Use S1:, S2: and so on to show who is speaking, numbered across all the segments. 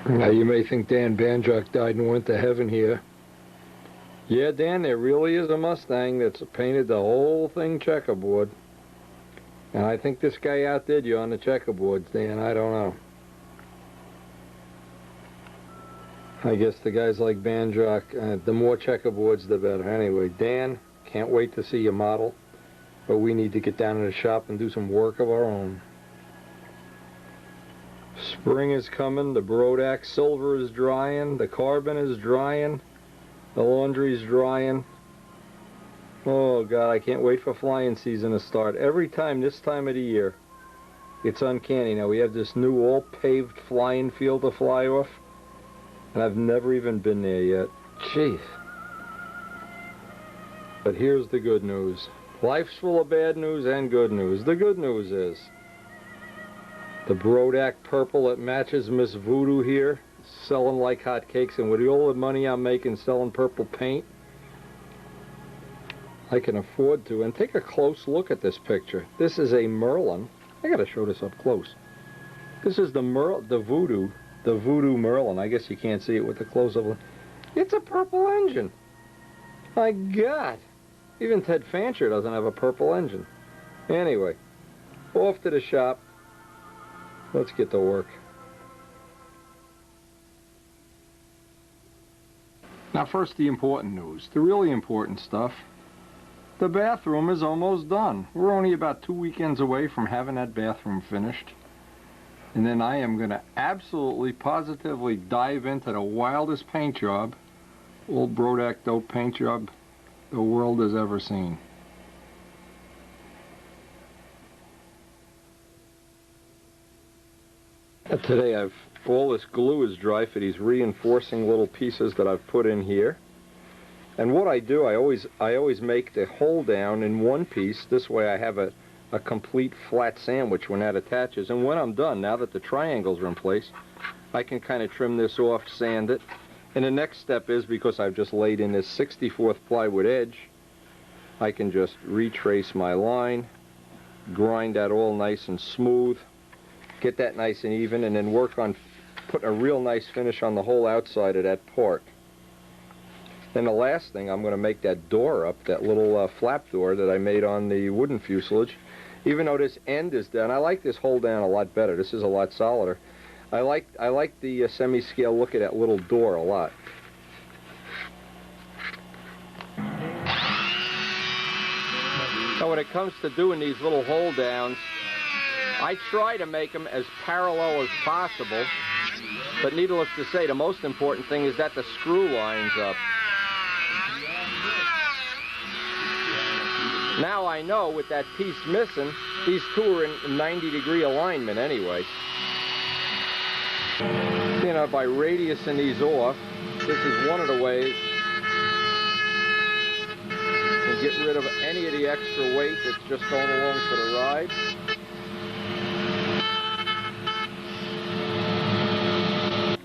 S1: Now you may think Dan Banjock died and went to heaven here. Yeah, Dan, there really is a Mustang that's painted the whole thing checkerboard. And I think this guy outdid you on the checkerboards, Dan. I don't know. I guess the guys like Banjock, the more checkerboards, the better. Anyway, Dan, can't wait to see your model. But we need to get down to the shop and do some work of our own. Spring is coming, the Brodak silver is drying, the carbon is drying, the laundry's drying. Oh God, I can't wait for flying season to start. Every time this time of the year, it's uncanny. Now we have this new all-paved flying field to fly off, and I've never even been there yet. Jeez. But here's the good news. Life's full of bad news and good news. The good news is the Brodak purple that matches Miss Voodoo here, selling like hotcakes, and with all the money I'm making selling purple paint, I can afford to. And take a close look at this picture. This is a Merlin. I gotta show this up close. This is the Voodoo Merlin. I guess you can't see it with the close-up. It's a purple engine. My God. Even Ted Fancher doesn't have a purple engine. Anyway, off to the shop. Let's get to work. Now first, the important news, the really important stuff. The bathroom is almost done. We're only about 2 weekends away from having that bathroom finished. And then I am going to absolutely, positively dive into the wildest paint job, old Brodak dope paint job, the world has ever seen. Today all this glue is dry for these reinforcing little pieces that I've put in here. And what I do, I always make the hole down in one piece. This way I have a complete flat sandwich when that attaches. And when I'm done, now that the triangles are in place, I can kind of trim this off, sand it. And the next step is, because I've just laid in this 64th plywood edge, I can just retrace my line, grind that all nice and smooth, get that nice and even, and then work on putting a real nice finish on the whole outside of that part. Then the last thing, I'm going to make that door up, that little flap door that I made on the wooden fuselage. Even though this end is done, I like this hole down a lot better. This is a lot solider. I like the semi-scale look of that little door a lot. Now when it comes to doing these little hole downs, I try to make them as parallel as possible, but needless to say, the most important thing is that the screw lines up. Now I know with that piece missing, these two are in 90-degree alignment anyway. You know, by radiusing these off, this is one of the ways to get rid of any of the extra weight that's just going along for the ride.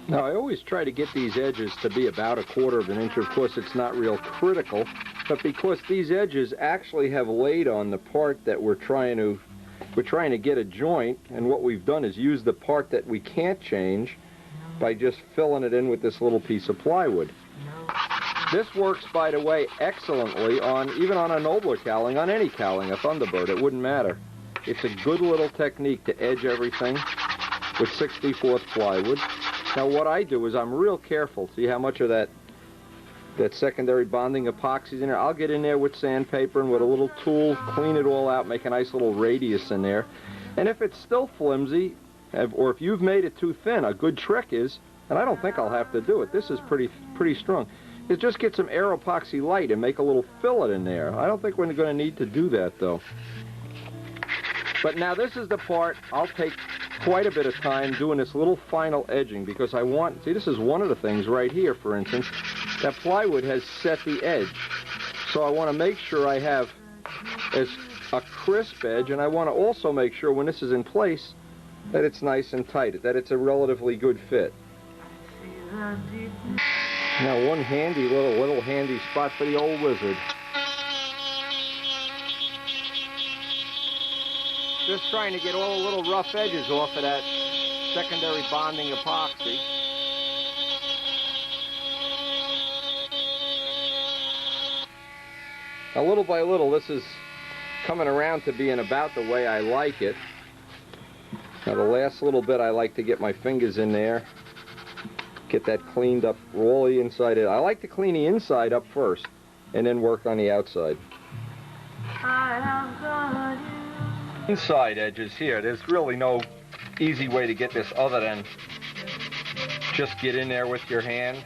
S1: Now I always try to get these edges to be about 1/4 of an inch. Of course, it's not real critical, but because these edges actually have laid on the part that we're trying to get a joint, and what we've done is use the part that we can't change by just filling it in with this little piece of plywood. This works, by the way, excellently even on a nobler cowling, on any cowling, a Thunderbird, it wouldn't matter. It's a good little technique to edge everything with 64th plywood. Now what I do is I'm real careful. See how much of that secondary bonding epoxy is in there? I'll get in there with sandpaper and with a little tool, clean it all out, make a nice little radius in there. And if it's still flimsy, or if you've made it too thin, a good trick is, and I don't think I'll have to do it, this is pretty strong, is just get some air epoxy light and make a little fillet in there. I don't think we're going to need to do that though. But now this is the part I'll take quite a bit of time doing, this little final edging, because I want, see, this is one of the things right here, for instance, that plywood has set the edge. So I want to make sure I have a crisp edge, and I want to also make sure when this is in place that it's nice and tight, that it's a relatively good fit. Now one handy little handy spot for the old wizard. Just trying to get all the little rough edges off of that secondary bonding epoxy. Now, little by little, this is coming around to being about the way I like it. Now, the last little bit, I like to get my fingers in there, get that cleaned up, roll the inside in. I like to clean the inside up first, and then work on the outside. Inside edges here, there's really no easy way to get this other than just get in there with your hand.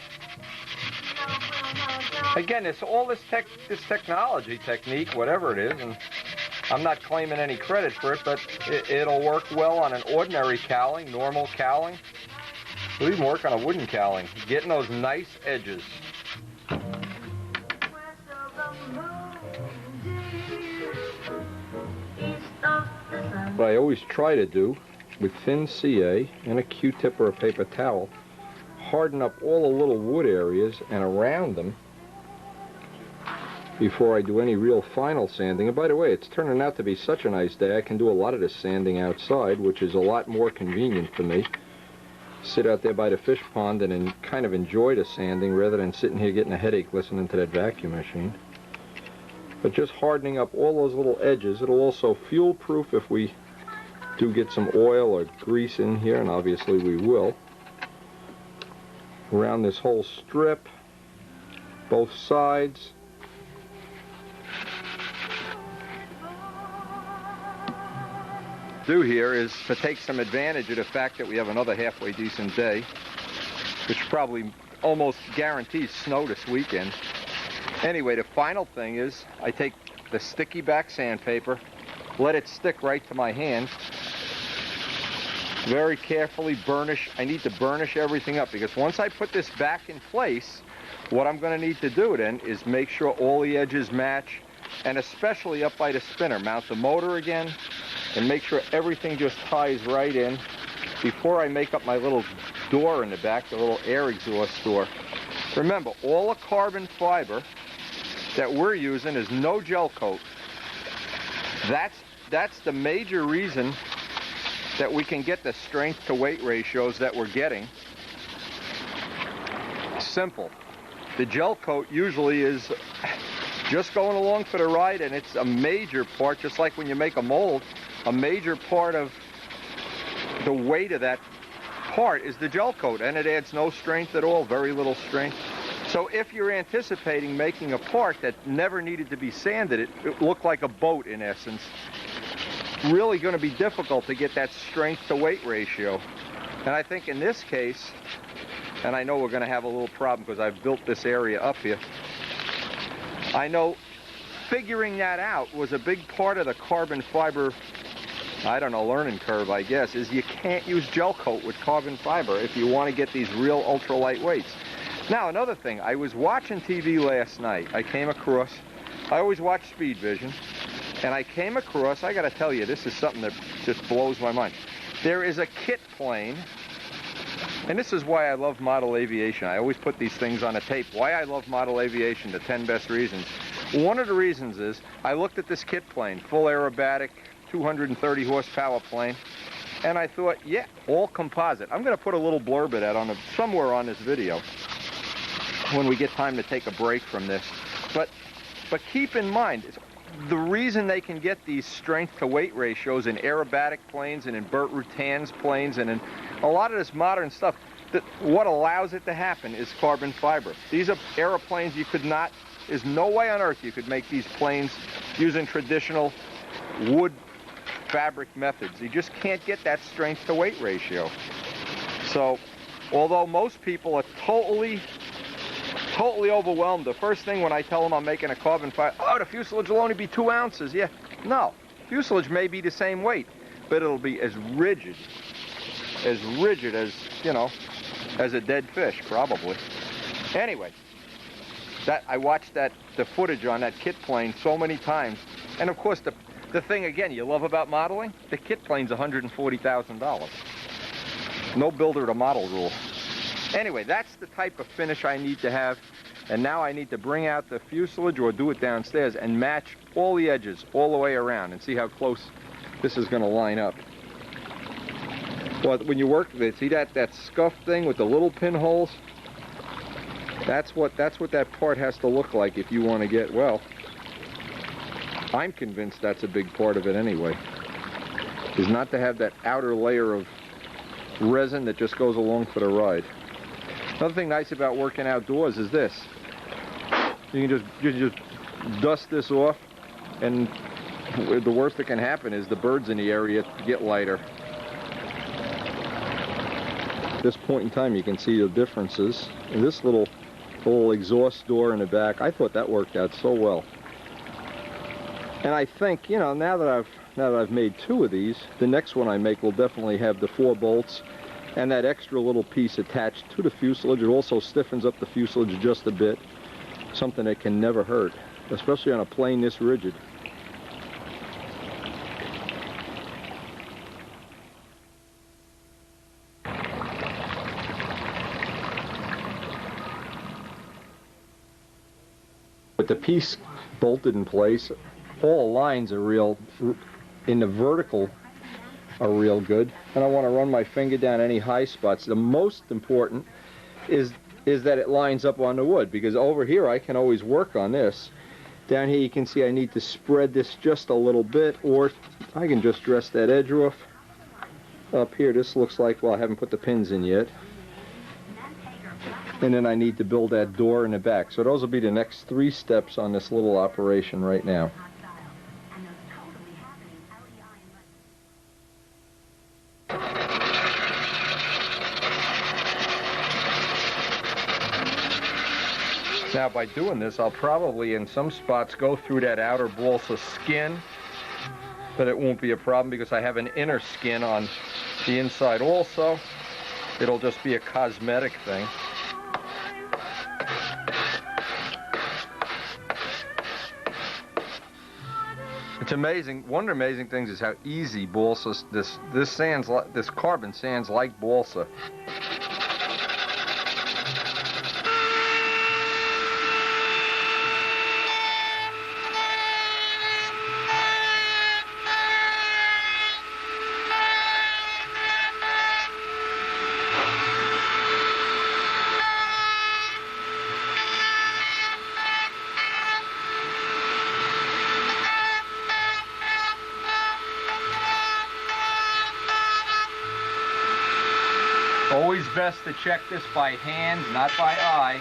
S1: Again, it's all this technology technique, whatever it is, and I'm not claiming any credit for it, but it'll work well on an ordinary cowling, normal cowling. It'll even work on a wooden cowling, getting those nice edges. What I always try to do with thin CA and a Q-tip or a paper towel, harden up all the little wood areas and around them before I do any real final sanding. And by the way, it's turning out to be such a nice day, I can do a lot of this sanding outside, which is a lot more convenient for me. Sit out there by the fish pond and kind of enjoy the sanding rather than sitting here getting a headache listening to that vacuum machine. But just hardening up all those little edges. It'll also fuel-proof if we do get some oil or grease in here, and obviously we will. Around this whole strip, both sides. Do here is to take some advantage of the fact that we have another halfway decent day, which probably almost guarantees snow this weekend. Anyway, the final thing is I take the sticky back sandpaper, let it stick right to my hand, very carefully burnish. I need to burnish everything up because once I put this back in place, what I'm going to need to do then is make sure all the edges match, and especially up by the spinner, mount the motor again and make sure everything just ties right in before I make up my little door in the back, the little air exhaust door. Remember, all the carbon fiber that we're using is no gel coat. That's the major reason that we can get the strength to weight ratios that we're getting. Simple. The gel coat usually is just going along for the ride, and it's a major part, just like when you make a mold, a major part of the weight of that part is the gel coat, and it adds no strength at all, very little strength. So if you're anticipating making a part that never needed to be sanded, it looked like a boat in essence, really going to be difficult to get that strength to weight ratio. And I think in this case, and I know we're going to have a little problem because I've built this area up here, I know figuring that out was a big part of the carbon fiber, I don't know, learning curve, I guess, is you can't use gel coat with carbon fiber if you want to get these real ultralight weights. Now, another thing, I was watching TV last night. I came across, I always watch Speed Vision, and I came across, I got to tell you, this is something that just blows my mind. There is a kit plane, and this is why I love model aviation. I always put these things on a tape. Why I love model aviation, the 10 best reasons. One of the reasons is I looked at this kit plane, full aerobatic, 230 horsepower plane, and I thought, yeah, all composite. I'm going to put a little blurb of that on somewhere on this video when we get time to take a break from this. But keep in mind, the reason they can get these strength to weight ratios in aerobatic planes and in Burt Rutan's planes and in a lot of this modern stuff, what allows it to happen is carbon fiber. These are airplanes you could not, there's no way on earth you could make these planes using traditional wood fabric methods. You just can't get that strength to weight ratio. So, although most people are totally overwhelmed, the first thing when I tell them I'm making a carbon fiber, oh, the fuselage will only be 2 ounces. Yeah, no, fuselage may be the same weight, but it'll be as rigid as, you know, as a dead fish, probably. Anyway, I watched the footage on that kit plane so many times, and of course the thing again you love about modeling, the kit plane's $140,000. No builder to model rule. Anyway, that's the type of finish I need to have, and now I need to bring out the fuselage or do it downstairs and match all the edges all the way around and see how close this is going to line up. Well, when you work with it, see that scuff thing with the little pinholes? That's what that part has to look like if you want to get, well, I'm convinced that's a big part of it anyway, is not to have that outer layer of resin that just goes along for the ride. Another thing nice about working outdoors is this. You can just dust this off, and the worst that can happen is the birds in the area get lighter. At this point in time, you can see the differences. And this little exhaust door in the back, I thought that worked out so well. And I think, you know, now that I've made 2 of these, the next one I make will definitely have the 4 bolts and that extra little piece attached to the fuselage. It also stiffens up the fuselage just a bit, something that can never hurt, especially on a plane this rigid. With the piece bolted in place, all the lines are real, in the vertical are real good. I don't want to run my finger down any high spots. The most important is that it lines up on the wood, because over here I can always work on this. Down here you can see I need to spread this just a little bit, or I can just dress that edge off. Up here this looks like, well, I haven't put the pins in yet. And then I need to build that door in the back. So those will be the next 3 steps on this little operation right now. Now by doing this, I'll probably in some spots go through that outer balsa skin, but it won't be a problem because I have an inner skin on the inside also. It'll just be a cosmetic thing. It's amazing. One of the amazing things is how easy balsa, this carbon sands like balsa. Always best to check this by hand, not by eye.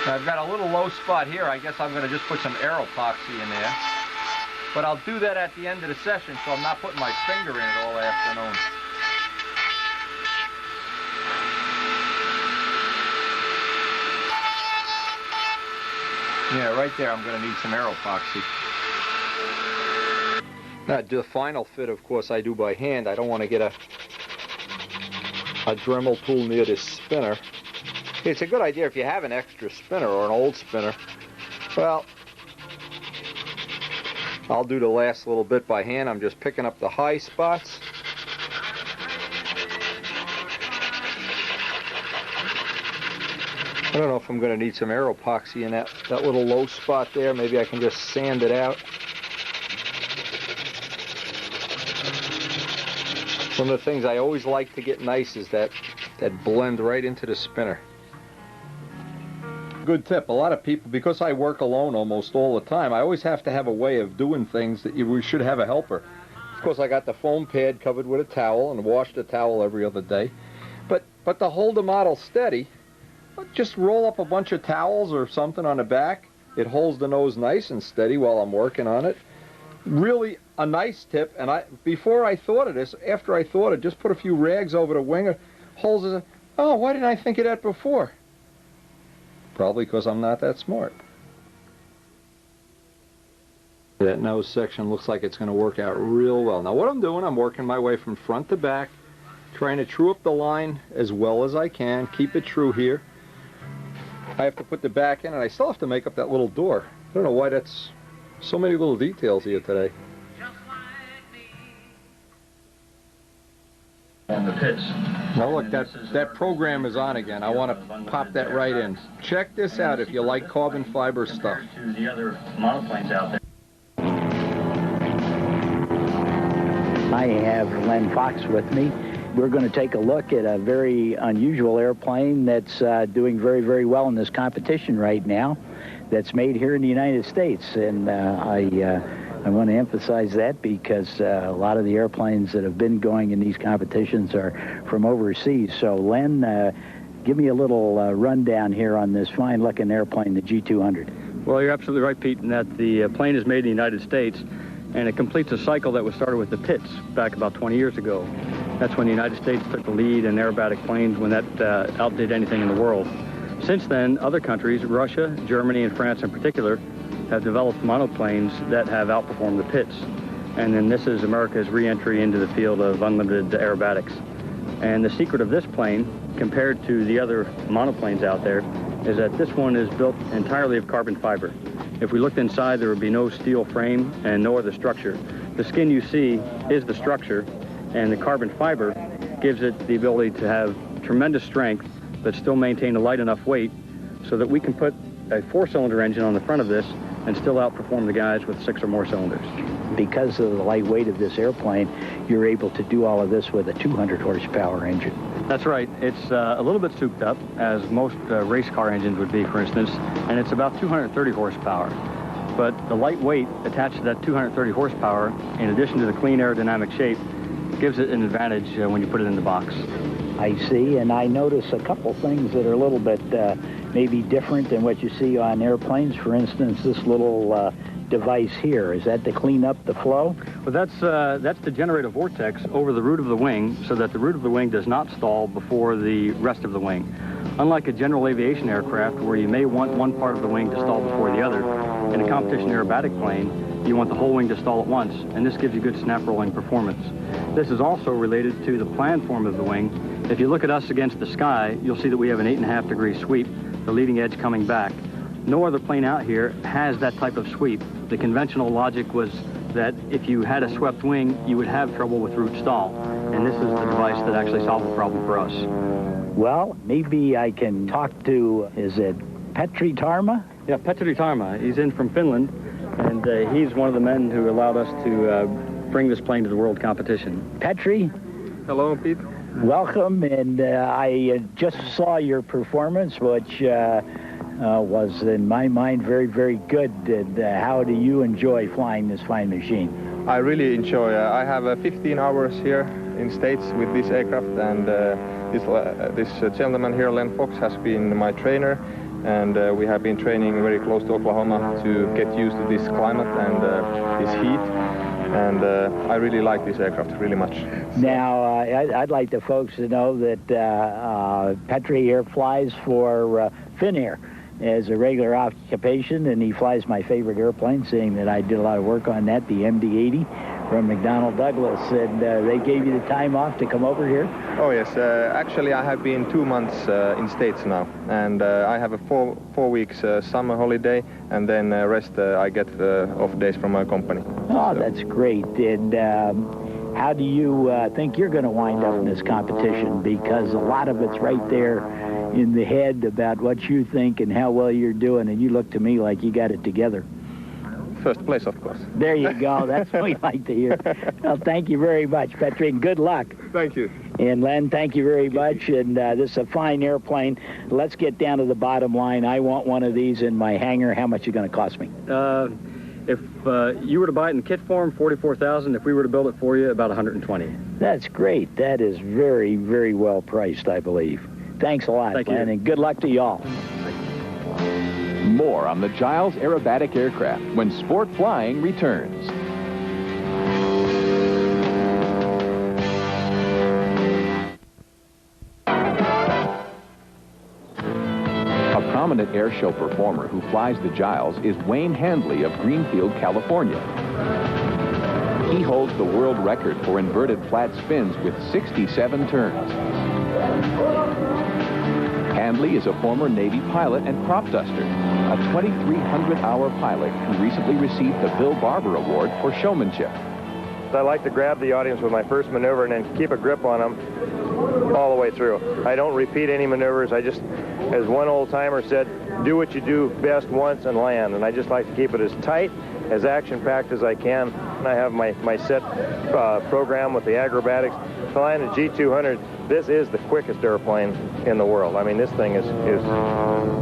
S1: Now I've got a little low spot here. I guess I'm going to just put some air epoxy in there. But I'll do that at the end of the session, so I'm not putting my finger in it all afternoon. Yeah, right there I'm going to need some air epoxy. Now, the final fit, of course, I do by hand. I don't want to get a Dremel tool near this spinner. It's a good idea if you have an extra spinner or an old spinner. Well, I'll do the last little bit by hand. I'm just picking up the high spots. I don't know if I'm going to need some air epoxy in that little low spot there. Maybe I can just sand it out. One of the things I always like to get nice is that blend right into the spinner. Good tip. A lot of people, because I work alone almost all the time, I always have to have a way of doing things that we should have a helper. Of course, I got the foam pad covered with a towel and wash the towel every other day. But to hold the model steady, just roll up a bunch of towels or something on the back. It holds the nose nice and steady while I'm working on it. Really a nice tip, and before I thought of this, after I thought it, just put a few rags over the wing, holds it. Oh, why didn't I think of that before? Probably because I'm not that smart. That nose section looks like it's going to work out real well. Now what I'm doing, I'm working my way from front to back, trying to true up the line as well as I can, keep it true here. I have to put the back in, and I still have to make up that little door. I don't know why that's so many little details here today.
S2: On the pits.
S1: Now look, that program is on again. I want to pop that right in. Check this out if you like carbon fiber stuff.
S2: To the other monoplanes out there. I have Len Fox with me. We're going to take a look at a very unusual airplane that's doing very, very well in this competition right now, that's made here in the United States. And I want to emphasize that because a lot of the airplanes that have been going in these competitions are from overseas. So, Len, give me a little rundown here on this fine-looking airplane, the G200.
S3: Well, you're absolutely right, Pete, in that the plane is made in the United States, and it completes a cycle that was started with the Pitts back about 20 years ago. That's when the United States took the lead in aerobatic planes, when that outdid anything in the world. Since then, other countries, Russia, Germany, and France in particular, have developed monoplanes that have outperformed the Pitts. And then this is America's re-entry into the field of unlimited aerobatics. And the secret of this plane, compared to the other monoplanes out there, is that this one is built entirely of carbon fiber. If we looked inside, there would be no steel frame and no other structure. The skin you see is the structure, and the carbon fiber gives it the ability to have tremendous strength, but still maintain a light enough weight so that we can put a 4-cylinder engine on the front of this and still outperform the guys with 6 or more cylinders.
S2: Because of the light weight of this airplane, you're able to do all of this with a 200 horsepower engine.
S3: That's right. It's a little bit souped up, as most race car engines would be, for instance, and it's about 230 horsepower. But the light weight attached to that 230 horsepower, in addition to the clean aerodynamic shape, gives it an advantage when you put it in the box.
S2: I see, and I notice a couple things that are a little bit maybe different than what you see on airplanes. For instance, this little device here, is that to clean up the flow?
S3: Well, that's to generate a vortex over the root of the wing so that the root of the wing does not stall before the rest of the wing. Unlike a general aviation aircraft where you may want one part of the wing to stall before the other, in a competition aerobatic plane, you want the whole wing to stall at once, and this gives you good snap rolling performance. This is also related to the plan form of the wing. If you look at us against the sky, you'll see that we have an 8.5 degree sweep, the leading edge coming back. No other plane out here has that type of sweep. The conventional logic was that if you had a swept wing, you would have trouble with root stall. And this is the device that actually solved the problem for us.
S2: Well, maybe I can talk to, is it Petri Tarma?
S3: Yeah, Petri Tarma. He's in from Finland, and he's one of the men who allowed us to bring this plane to the world competition.
S2: Petri?
S4: Hello, Pete.
S2: Welcome, and I just saw your performance, which was, in my mind, very, very good. And how do you enjoy flying this fine machine?
S4: I really enjoy. I have 15 hours here in States with this aircraft, and this gentleman here, Len Fox, has been my trainer, and we have been training very close to Oklahoma to get used to this climate and this heat. And I really like this aircraft really much.
S2: Now, I'd like the folks to know that Petri here flies for Finnair as a regular occupation, and he flies my favorite airplane, seeing that I did a lot of work on that, the MD-80 from McDonnell Douglas. And they gave you the time off to come over here?
S4: Oh, yes. Actually, I have been 2 months in States now, and I have a four weeks summer holiday, and then rest I get off days from my company.
S2: Oh, so that's great. And how do you think you're going to wind up in this competition? Because a lot of it's right there in the head about what you think and how well you're doing, and you look to me like you got it together.
S4: First place, of course.
S2: There you go. That's what we like to hear. Well, thank you very much, Petri, and good luck.
S4: Thank you.
S2: And Len, thank you very much. And this is a fine airplane. Let's get down to the bottom line. I want one of these in my hangar. How much is it going to cost me?
S3: If you were to buy it in kit form, $44,000. If we were to build it for you, about $120,000.
S2: That's great. That is very, very well priced, I believe. Thanks a lot, Len, and good luck to y'all.
S5: More on the Giles aerobatic aircraft when Sport Flying returns. A prominent air show performer who flies the Giles is Wayne Handley of Greenfield, California. He holds the world record for inverted flat spins with 67 turns. Handley is a former Navy pilot and crop duster, a 2,300-hour pilot who recently received the Bill Barber Award for showmanship.
S6: I like to grab the audience with my first maneuver and then keep a grip on them all the way through. I don't repeat any maneuvers. I just, as one old-timer said, do what you do best once and land. And I just like to keep it as tight as action-packed as I can. And I have my set program with the aerobatics. Flying a G200, this is the quickest airplane in the world. I mean, this thing is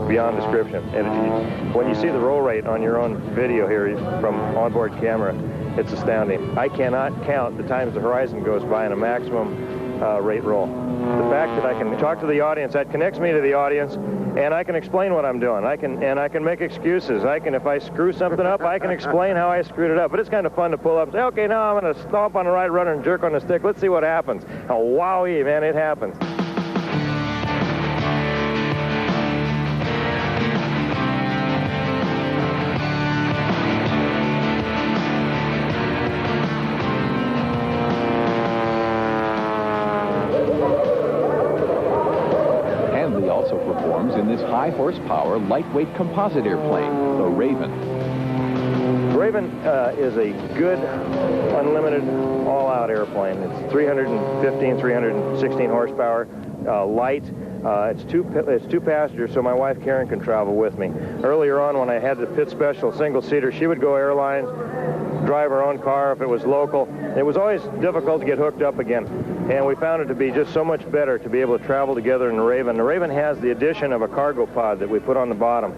S6: beyond description. And when you see the roll rate on your own video here from onboard camera, it's astounding. I cannot count the times the horizon goes by in a maximum rate roll. The fact that I can talk to the audience, that connects me to the audience, and I can explain what I'm doing. I can make excuses. If I screw something up, I can explain how I screwed it up. But it's kind of fun to pull up and say, okay, now I'm going to stomp on the right rudder and jerk on the stick. Let's see what happens. Oh, wowee, man, it happens.
S5: Handley also performs in this high-horsepower, lightweight composite airplane, the Raven.
S6: The Raven is a good, unlimited, all-out airplane. It's 315, 316 horsepower, light. It's two passengers, so my wife Karen can travel with me. Earlier on, when I had the pit special single-seater, she would go airlines, drive her own car if it was local. It was always difficult to get hooked up again. And we found it to be just so much better to be able to travel together in the Raven. The Raven has the addition of a cargo pod that we put on the bottom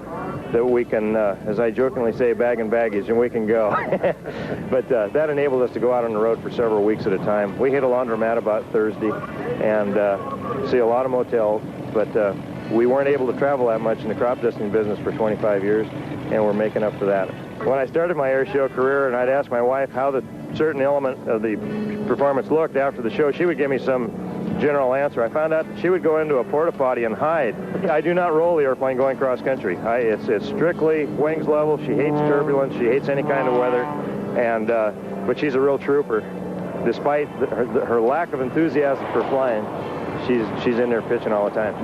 S6: that we can, as I jokingly say, bag and baggage, and we can go. But that enabled us to go out on the road for several weeks at a time. We hit a laundromat about Thursday and see a lot of motels, but we weren't able to travel that much in the crop dusting business for 25 years, and we're making up for that. When I started my air show career and I'd ask my wife how the certain element of the performance looked after the show, she would give me some general answer. I found out that she would go into a porta potty and hide. I do not roll the airplane going cross country. It's strictly wings level. She hates turbulence. She hates any kind of weather. And but she's a real trooper. Despite her lack of enthusiasm for flying, she's in there pitching all the time.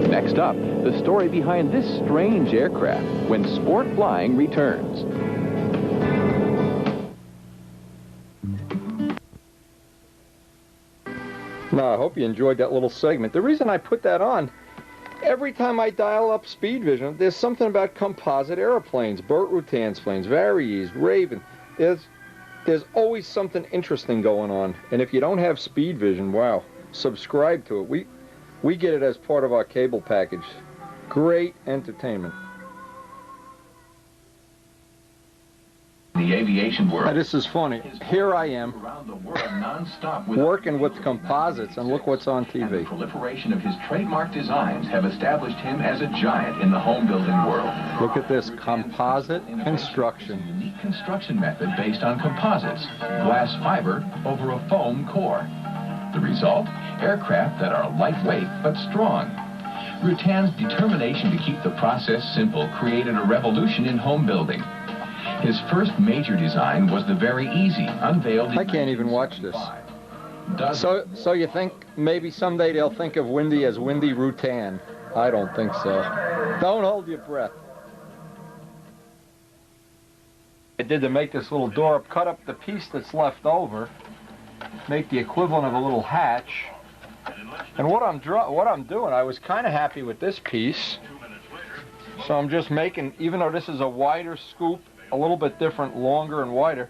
S5: Next up, the story behind this strange aircraft when sport flying returns.
S1: Now, I hope you enjoyed that little segment. The reason I put that on, every time I dial up speed vision, there's something about composite airplanes, Burt Rutan's planes, Varieze, Raven. There's always something interesting going on. And if you don't have speed vision, wow, subscribe to it. We get it as part of our cable package. Great entertainment.
S5: The aviation world.
S1: Now, this is funny. Here I am working with composites, and look what's on TV.
S5: And the proliferation of his trademark designs have established him as a giant in the home building world.
S1: Look at this composite construction.
S5: A unique construction method based on composites, glass fiber over a foam core. The result? Aircraft that are lightweight but strong. Rutan's determination to keep the process simple created a revolution in home building. His first major design was the Very Easy, unveiled in
S1: I can't even watch this. So you think maybe someday they'll think of Windy as Windy Rutan? I don't think so. Don't hold your breath. I did to make this little door up, cut up the piece that's left over, make the equivalent of a little hatch. And what I'm doing, I was kind of happy with this piece. So I'm just making, even though this is a wider scoop, a little bit different, longer and wider,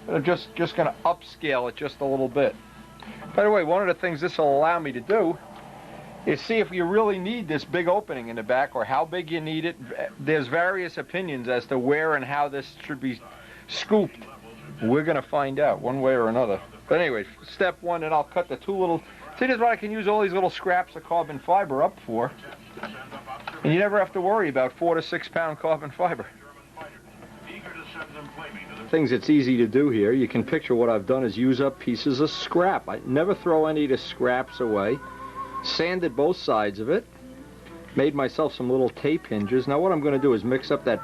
S1: but I'm just going to upscale it just a little bit. By the way, one of the things this will allow me to do is see if you really need this big opening in the back or how big you need it. There's various opinions as to where and how this should be scooped. We're going to find out one way or another. But anyway, step one, and I'll cut the two little... See, this is what I can use all these little scraps of carbon fiber up for. And you never have to worry about 4 to 6 pound carbon fiber. Things it's easy to do here. You can picture what I've done is use up pieces of scrap. I never throw any of the scraps away. Sanded both sides of it. Made myself some little tape hinges. Now what I'm going to do is mix up that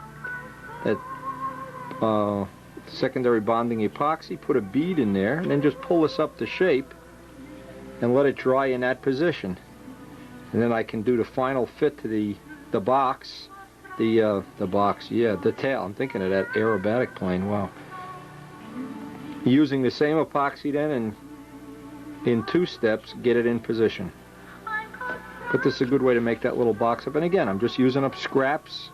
S1: secondary bonding epoxy, put a bead in there, and then just pull this up to shape and let it dry in that position. And then I can do the final fit to the box. The tail. I'm thinking of that aerobatic plane. Wow. Using the same epoxy then, and in 2 steps, get it in position. But this is a good way to make that little box up. And again, I'm just using up scraps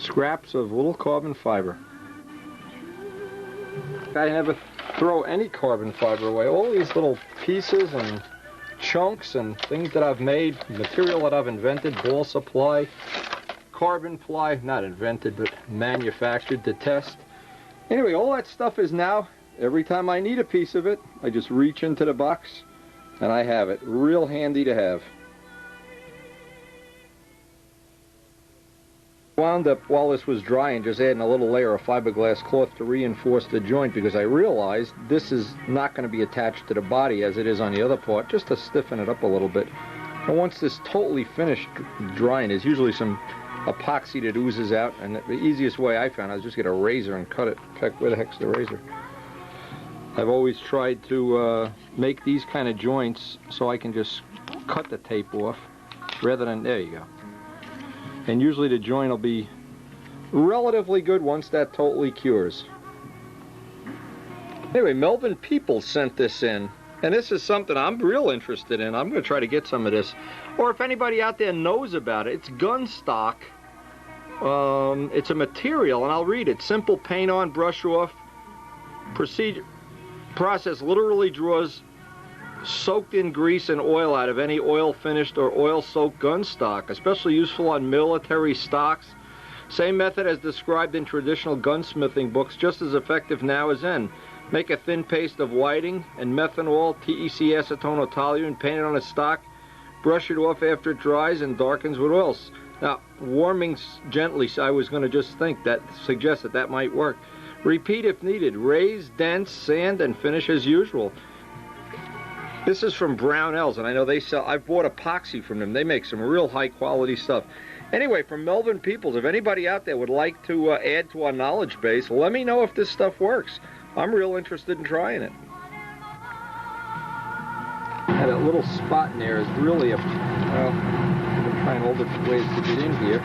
S1: Scraps of little carbon fiber. I never throw any carbon fiber away. All these little pieces and chunks and things that I've made, material that I've invented, ball supply, carbon ply, not invented, but manufactured to test. Anyway, all that stuff is now, every time I need a piece of it, I just reach into the box and I have it. Real handy to have. Wound up, while this was drying, just adding a little layer of fiberglass cloth to reinforce the joint, because I realized this is not going to be attached to the body as it is on the other part, just to stiffen it up a little bit. And once this totally finished drying, there's usually some epoxy that oozes out, and the easiest way I found is just get a razor and cut it. In fact, where the heck's the razor? I've always tried to make these kind of joints so I can just cut the tape off rather than, there you go. And usually the joint will be relatively good once that totally cures. Anyway, Melvin People sent this in, and this is something I'm real interested in. I'm going to try to get some of this. Or if anybody out there knows about it, it's gun stock. It's a material, and I'll read it. Simple paint on, brush off. Process literally draws soaked in grease and oil out of any oil finished or oil soaked gun stock, especially useful on military stocks. Same method as described in traditional gunsmithing books, just as effective now as then. Make a thin paste of whiting and methanol, TEC acetone or toluene, paint it on a stock, brush it off after it dries and darkens with oils. Now, warming gently, I was going to just suggest that might work. Repeat if needed. Raise, dense, sand, and finish as usual. This is from Brownells, and I know they sell, I've bought epoxy from them. They make some real high quality stuff. Anyway, from Melvin Peoples, if anybody out there would like to add to our knowledge base, let me know if this stuff works. I'm real interested in trying it. And that little spot in there is really a, well, I'm going to try and hold different ways to get in here.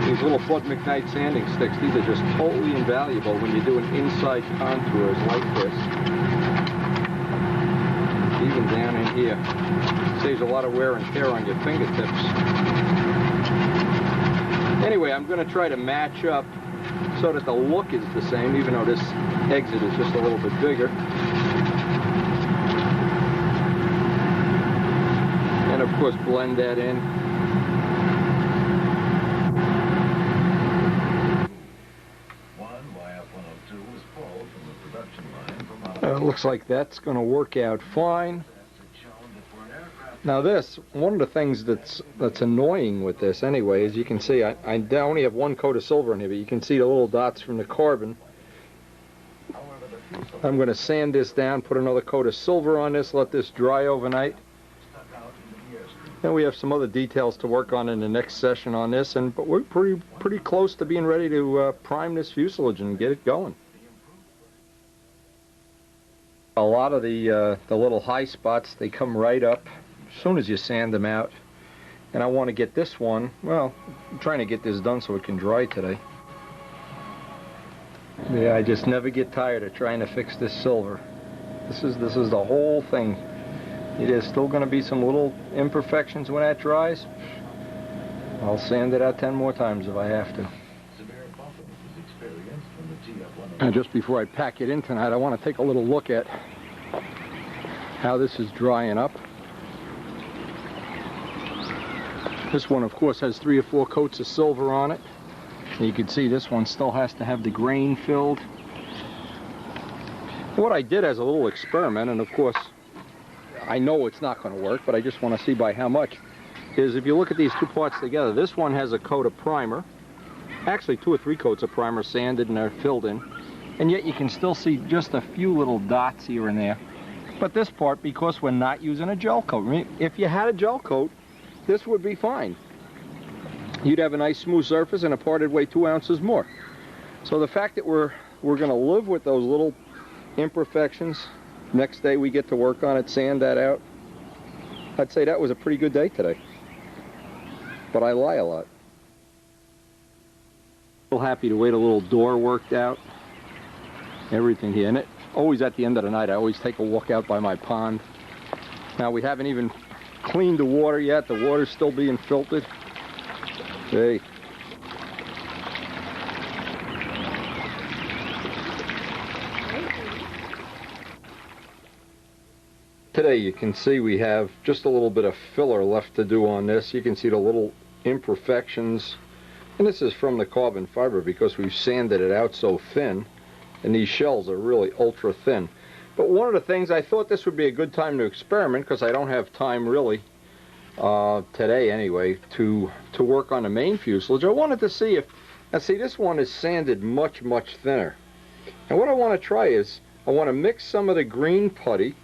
S1: These little Fort McKnight sanding sticks, these are just totally invaluable when you're doing inside contours like this. Even down in here. Saves a lot of wear and tear on your fingertips. Anyway, I'm going to try to match up so that the look is the same, even though this exit is just a little bit bigger. And of course, blend that in. Looks like that's going to work out fine. Now this, one of the things that's annoying with this anyway, as you can see, I only have one coat of silver in here, but you can see the little dots from the carbon. I'm going to sand this down, put another coat of silver on this, let this dry overnight. Then we have some other details to work on in the next session on this, but we're pretty close to being ready to prime this fuselage and get it going. A lot of the little high spots, they come right up as soon as you sand them out. And I want to get this one, well, I'm trying to get this done so it can dry today. Yeah, I just never get tired of trying to fix this silver. This is the whole thing. There's still going to be some little imperfections when that dries. I'll sand it out 10 more times if I have to. And just before I pack it in tonight, I want to take a little look at how this is drying up. This one, of course, has 3 or 4 coats of silver on it. And you can see this one still has to have the grain filled. What I did as a little experiment, and of course, I know it's not going to work, but I just want to see by how much, is if you look at these 2 parts together, this one has a coat of primer. Actually 2 or 3 coats of primer sanded and they're filled in, and yet you can still see just a few little dots here and there. But this part, because we're not using a gel coat, I mean, if you had a gel coat, this would be fine. You'd have a nice smooth surface and a part would weigh 2 ounces more. So the fact that we're going to live with those little imperfections, next day we get to work on it, sand that out, I'd say that was a pretty good day today. But I lie a lot. Happy to wait a little door worked out, everything here, and it always at the end of the night I always take a walk out by my pond. Now we haven't even cleaned the water yet, the water's still being filtered, Hey. Today you can see we have just a little bit of filler left to do on this. You can see the little imperfections, and this is from the carbon fiber because we've sanded it out so thin, and these shells are really ultra thin. But one of the things, I thought this would be a good time to experiment, because I don't have time really today anyway to work on the main fuselage. I wanted to see if, now see, this one is sanded much thinner, and what I want to try is I want to mix some of the green putty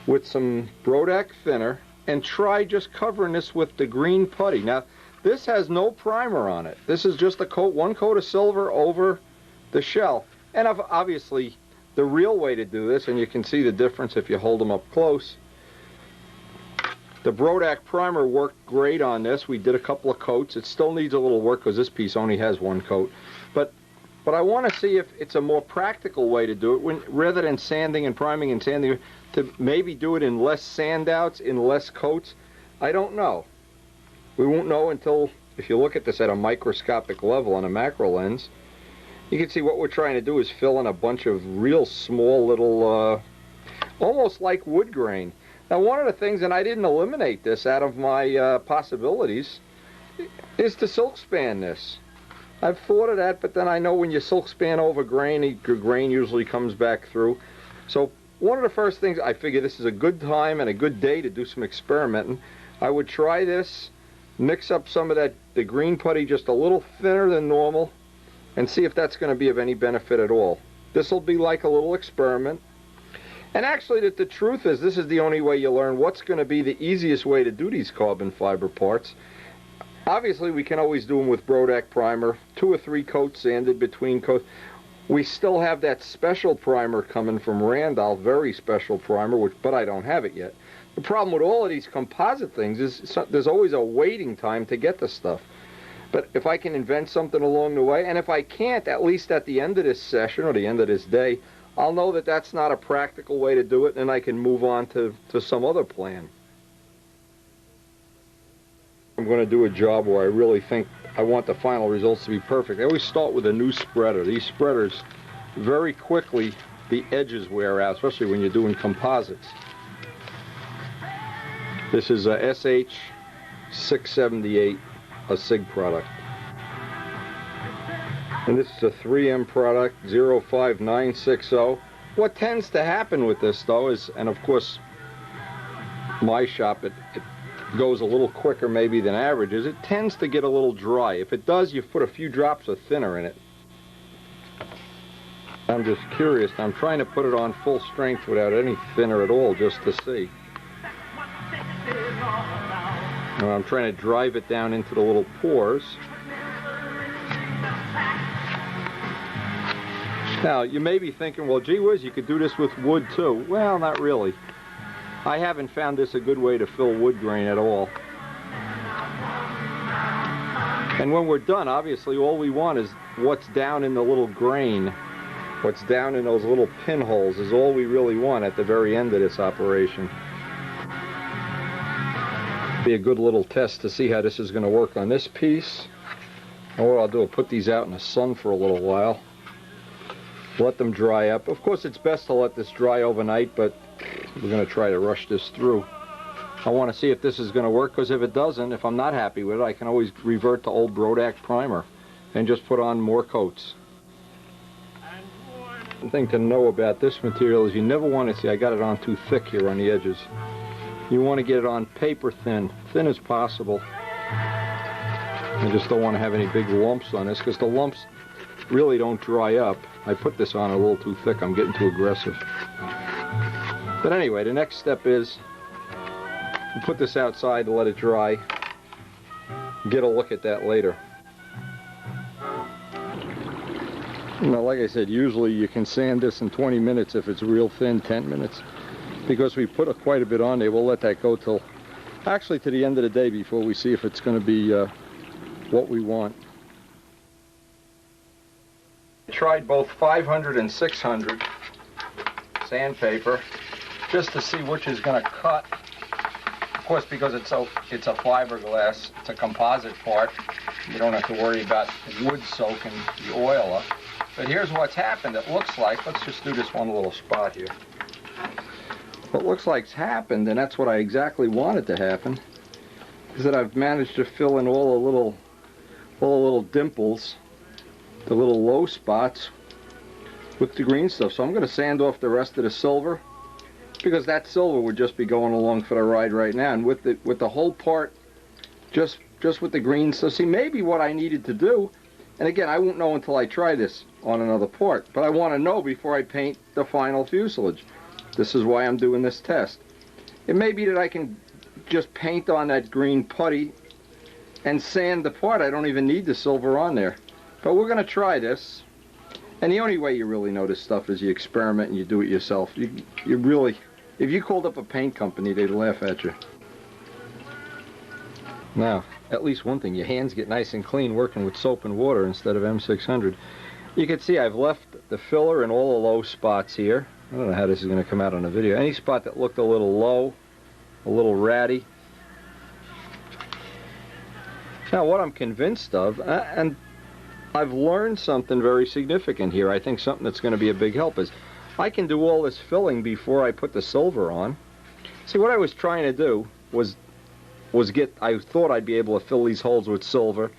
S1: with some Brodak thinner and try just covering this with the green putty. Now this has no primer on it. This is just a coat, one coat of silver over the shell. And obviously the real way to do this, and you can see the difference if you hold them up close, the Brodak primer worked great on this. We did a couple of coats. It still needs a little work because this piece only has one coat. But I want to see if it's a more practical way to do it, rather than sanding and priming and sanding, to maybe do it in less sand outs, in less coats. I don't know. We won't know until, if you look at this at a microscopic level on a macro lens, you can see what we're trying to do is fill in a bunch of real small little, almost like wood grain. Now one of the things, and I didn't eliminate this out of my possibilities, is to silk span this. I've thought of that, but then I know when you silk span over grain, the grain usually comes back through. So one of the first things, I figure this is a good time and a good day to do some experimenting. I would try this, mix up some of the green putty just a little thinner than normal, and see if that's going to be of any benefit at all. This will be like a little experiment. And actually, the truth is, this is the only way you learn what's going to be the easiest way to do these carbon fiber parts. Obviously, we can always do them with Brodak primer, 2 or 3 coats sanded between coats. We still have that special primer coming from Randolph, very special primer, but I don't have it yet. The problem with all of these composite things is there's always a waiting time to get the stuff. But if I can invent something along the way, and if I can't, at least at the end of this session or the end of this day, I'll know that that's not a practical way to do it, and I can move on to some other plan. I'm going to do a job where I really think I want the final results to be perfect. I always start with a new spreader. These spreaders, very quickly, the edges wear out, especially when you're doing composites. This is a SH678, a SIG product. And this is a 3M product, 05960. What tends to happen with this, though, is, and of course, my shop, it goes a little quicker maybe than average, is it tends to get a little dry. If it does, you put a few drops of thinner in it. I'm just curious. I'm trying to put it on full strength without any thinner at all, just to see. Now I'm trying to drive it down into the little pores. Now, you may be thinking, well, gee whiz, you could do this with wood too. Well, not really. I haven't found this a good way to fill wood grain at all. And when we're done, obviously, all we want is what's down in the little grain, what's down in those little pinholes is all we really want at the very end of this operation. Be a good little test to see how this is going to work on this piece. And what I'll do, I'll put these out in the sun for a little while. Let them dry up. Of course, it's best to let this dry overnight, but we're going to try to rush this through. I want to see if this is going to work, because if it doesn't, if I'm not happy with it, I can always revert to old Brodak primer and just put on more coats. The thing to know about this material is you never want to see, I got it on too thick here on the edges. You want to get it on paper thin as possible. I just don't want to have any big lumps on this, because the lumps really don't dry up. I put this on a little too thick. I'm getting too aggressive. But anyway, the next step is to put this outside to let it dry. Get a look at that later. Now, like I said, usually you can sand this in 20 minutes if it's real thin, 10 minutes. Because we put quite a bit on there, we'll let that go till actually to the end of the day before we see if it's going to be what we want. I tried both 500 and 600 sandpaper just to see which is going to cut. Of course, because it's a fiberglass, it's a composite part. You don't have to worry about wood soaking the oil up. But here's what's happened. It looks like, let's just do this one little spot here. What looks like's happened, and that's what I exactly wanted to happen, is that I've managed to fill in all the little dimples, the little low spots with the green stuff. So I'm going to sand off the rest of the silver, because that silver would just be going along for the ride right now. And with the whole part, just with the green stuff. See, maybe what I needed to do, and again, I won't know until I try this on another part, but I want to know before I paint the final fuselage. This is why I'm doing this test. It may be that I can just paint on that green putty and sand the part. I don't even need the silver on there. But we're going to try this. And the only way you really know this stuff is you experiment and you do it yourself. You really, if you called up a paint company, they'd laugh at you. Now, at least one thing, your hands get nice and clean working with soap and water instead of M600. You can see I've left the filler in all the low spots here. I don't know how this is going to come out on the video. Any spot that looked a little low, a little ratty. Now, what I'm convinced of, and I've learned something very significant here, I think something that's going to be a big help, is I can do all this filling before I put the silver on. See, what I was trying to do was I thought I'd be able to fill these holes with silver.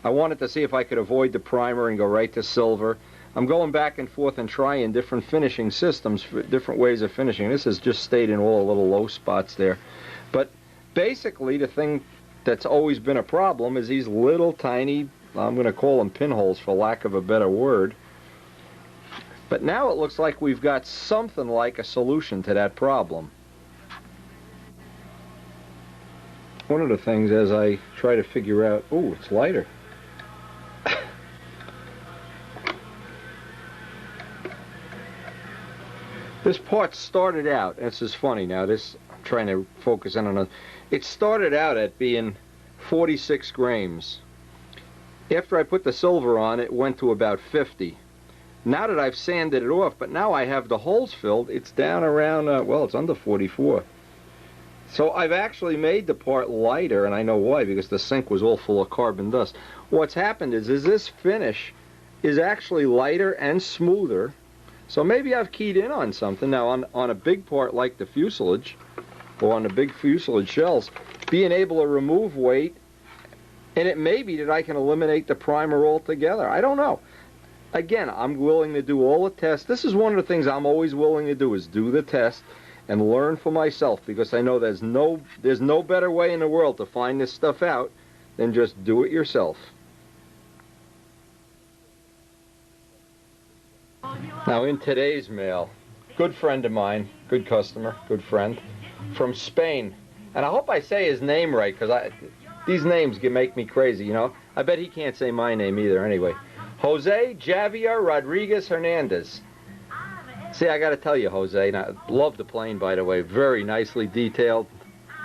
S1: I wanted to see if I could avoid the primer and go right to silver. I'm going back and forth and trying different finishing systems, different ways of finishing. This has just stayed in all the little low spots there. But basically, the thing that's always been a problem is these little tiny, I'm going to call them pinholes for lack of a better word. But now it looks like we've got something like a solution to that problem. One of the things as I try to figure out, oh, it's lighter. This part started out, this is funny now, this, I'm trying to focus in on it. It started out at being 46 grams. After I put the silver on, it went to about 50. Now that I've sanded it off, but now I have the holes filled, it's down around, well, it's under 44. So I've actually made the part lighter, and I know why, because the sink was all full of carbon dust. What's happened is this finish is actually lighter and smoother. So maybe I've keyed in on something. Now, on a big part like the fuselage, or on the big fuselage shells, being able to remove weight, and it may be that I can eliminate the primer altogether. I don't know. Again, I'm willing to do all the tests. This is one of the things I'm always willing to do, is do the test and learn for myself, because I know there's no better way in the world to find this stuff out than just do it yourself. Now, in today's mail, good friend of mine, good customer, good friend, from Spain. And I hope I say his name right, because these names make me crazy, you know. I bet he can't say my name either anyway. Jose Javier Rodriguez Hernandez. See, I got to tell you, Jose, and I love the plane, by the way. Very nicely detailed.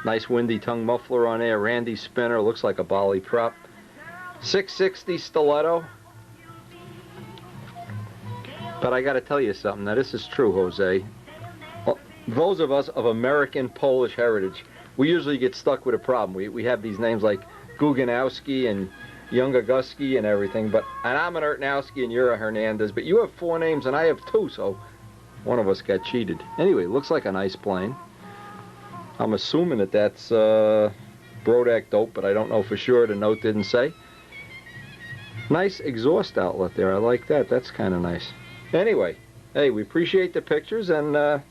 S1: Nice windy tongue muffler on there. Randy spinner. Looks like a Bali prop. 660 stiletto. But I got to tell you something. Now, this is true, Jose. Those of us of American Polish heritage, we usually get stuck with a problem. We have these names like Guganowski and Jungaguski and everything. And I'm an Ertnowski and you're a Hernandez. But you have 4 names and I have 2, so one of us got cheated. Anyway, looks like a nice plane. I'm assuming that that's Brodak dope, but I don't know for sure. The note didn't say. Nice exhaust outlet there. I like that. That's kind of nice. Anyway, hey, we appreciate the pictures, and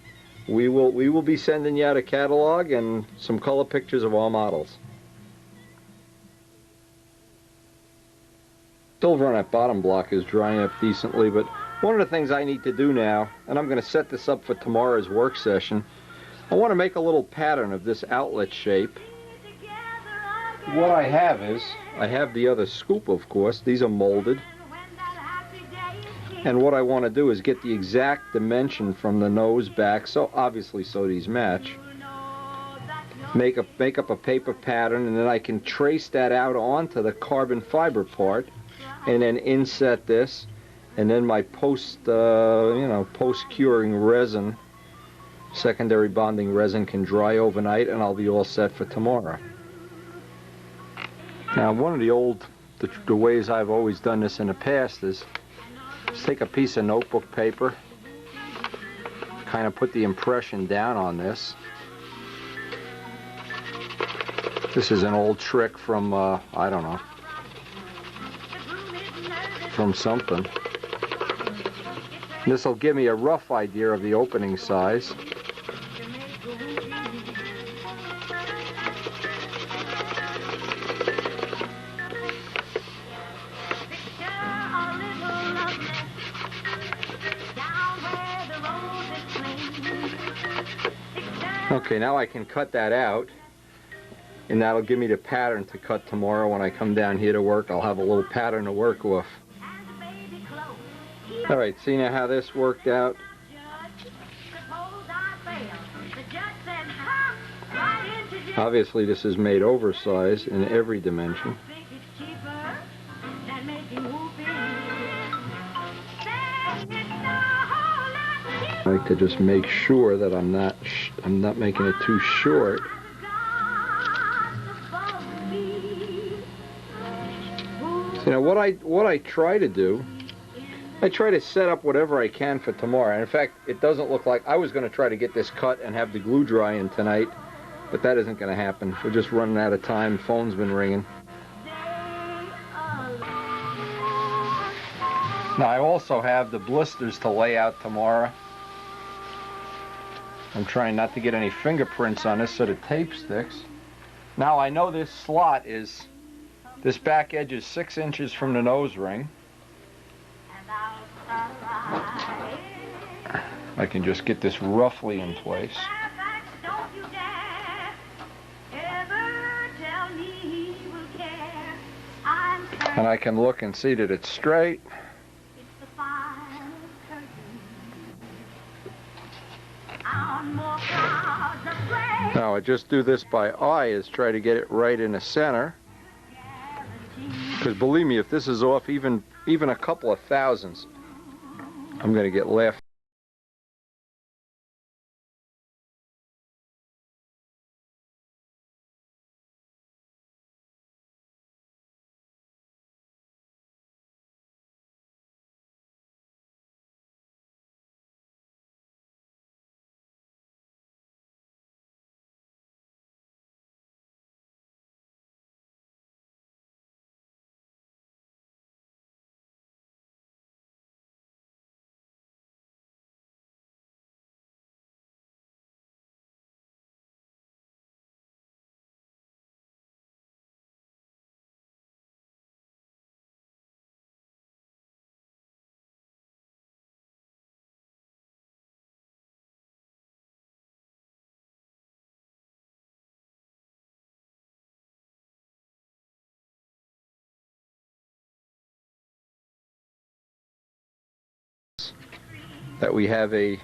S1: we will be sending you out a catalog and some color pictures of all models. Silver on that bottom block is drying up decently, but one of the things I need to do now, and I'm going to set this up for tomorrow's work session, I want to make a little pattern of this outlet shape. What I have is, I have the other scoop, of course. These are molded. And what I want to do is get the exact dimension from the nose back, so obviously so these match. Make up a paper pattern, and then I can trace that out onto the carbon fiber part, and then inset this, and then my post-curing resin, secondary bonding resin, can dry overnight, and I'll be all set for tomorrow. Now, one of the old the ways I've always done this in the past is just take a piece of notebook paper, kind of put the impression down on this. This is an old trick from, I don't know, from something. This will give me a rough idea of the opening size. Okay, now I can cut that out, and that'll give me the pattern to cut tomorrow when I come down here to work. I'll have a little pattern to work with. All right, see now how this worked out? Obviously this is made oversized in every dimension. I like to just make sure that I'm not making it too short. So now what I try to do, I try to set up whatever I can for tomorrow. And in fact, it doesn't look like I was going to try to get this cut and have the glue dry in tonight, but that isn't going to happen. We're just running out of time. Phone's been ringing. Now I also have the blisters to lay out tomorrow. I'm trying not to get any fingerprints on this so the tape sticks. Now I know this slot is, this back edge is 6 inches from the nose ring. I can just get this roughly in place. And I can look and see that it's straight. Now I just do this by eye, is try to get it right in the center. Because believe me, if this is off even a couple of thousandths, I'm going to get laughed. That we have a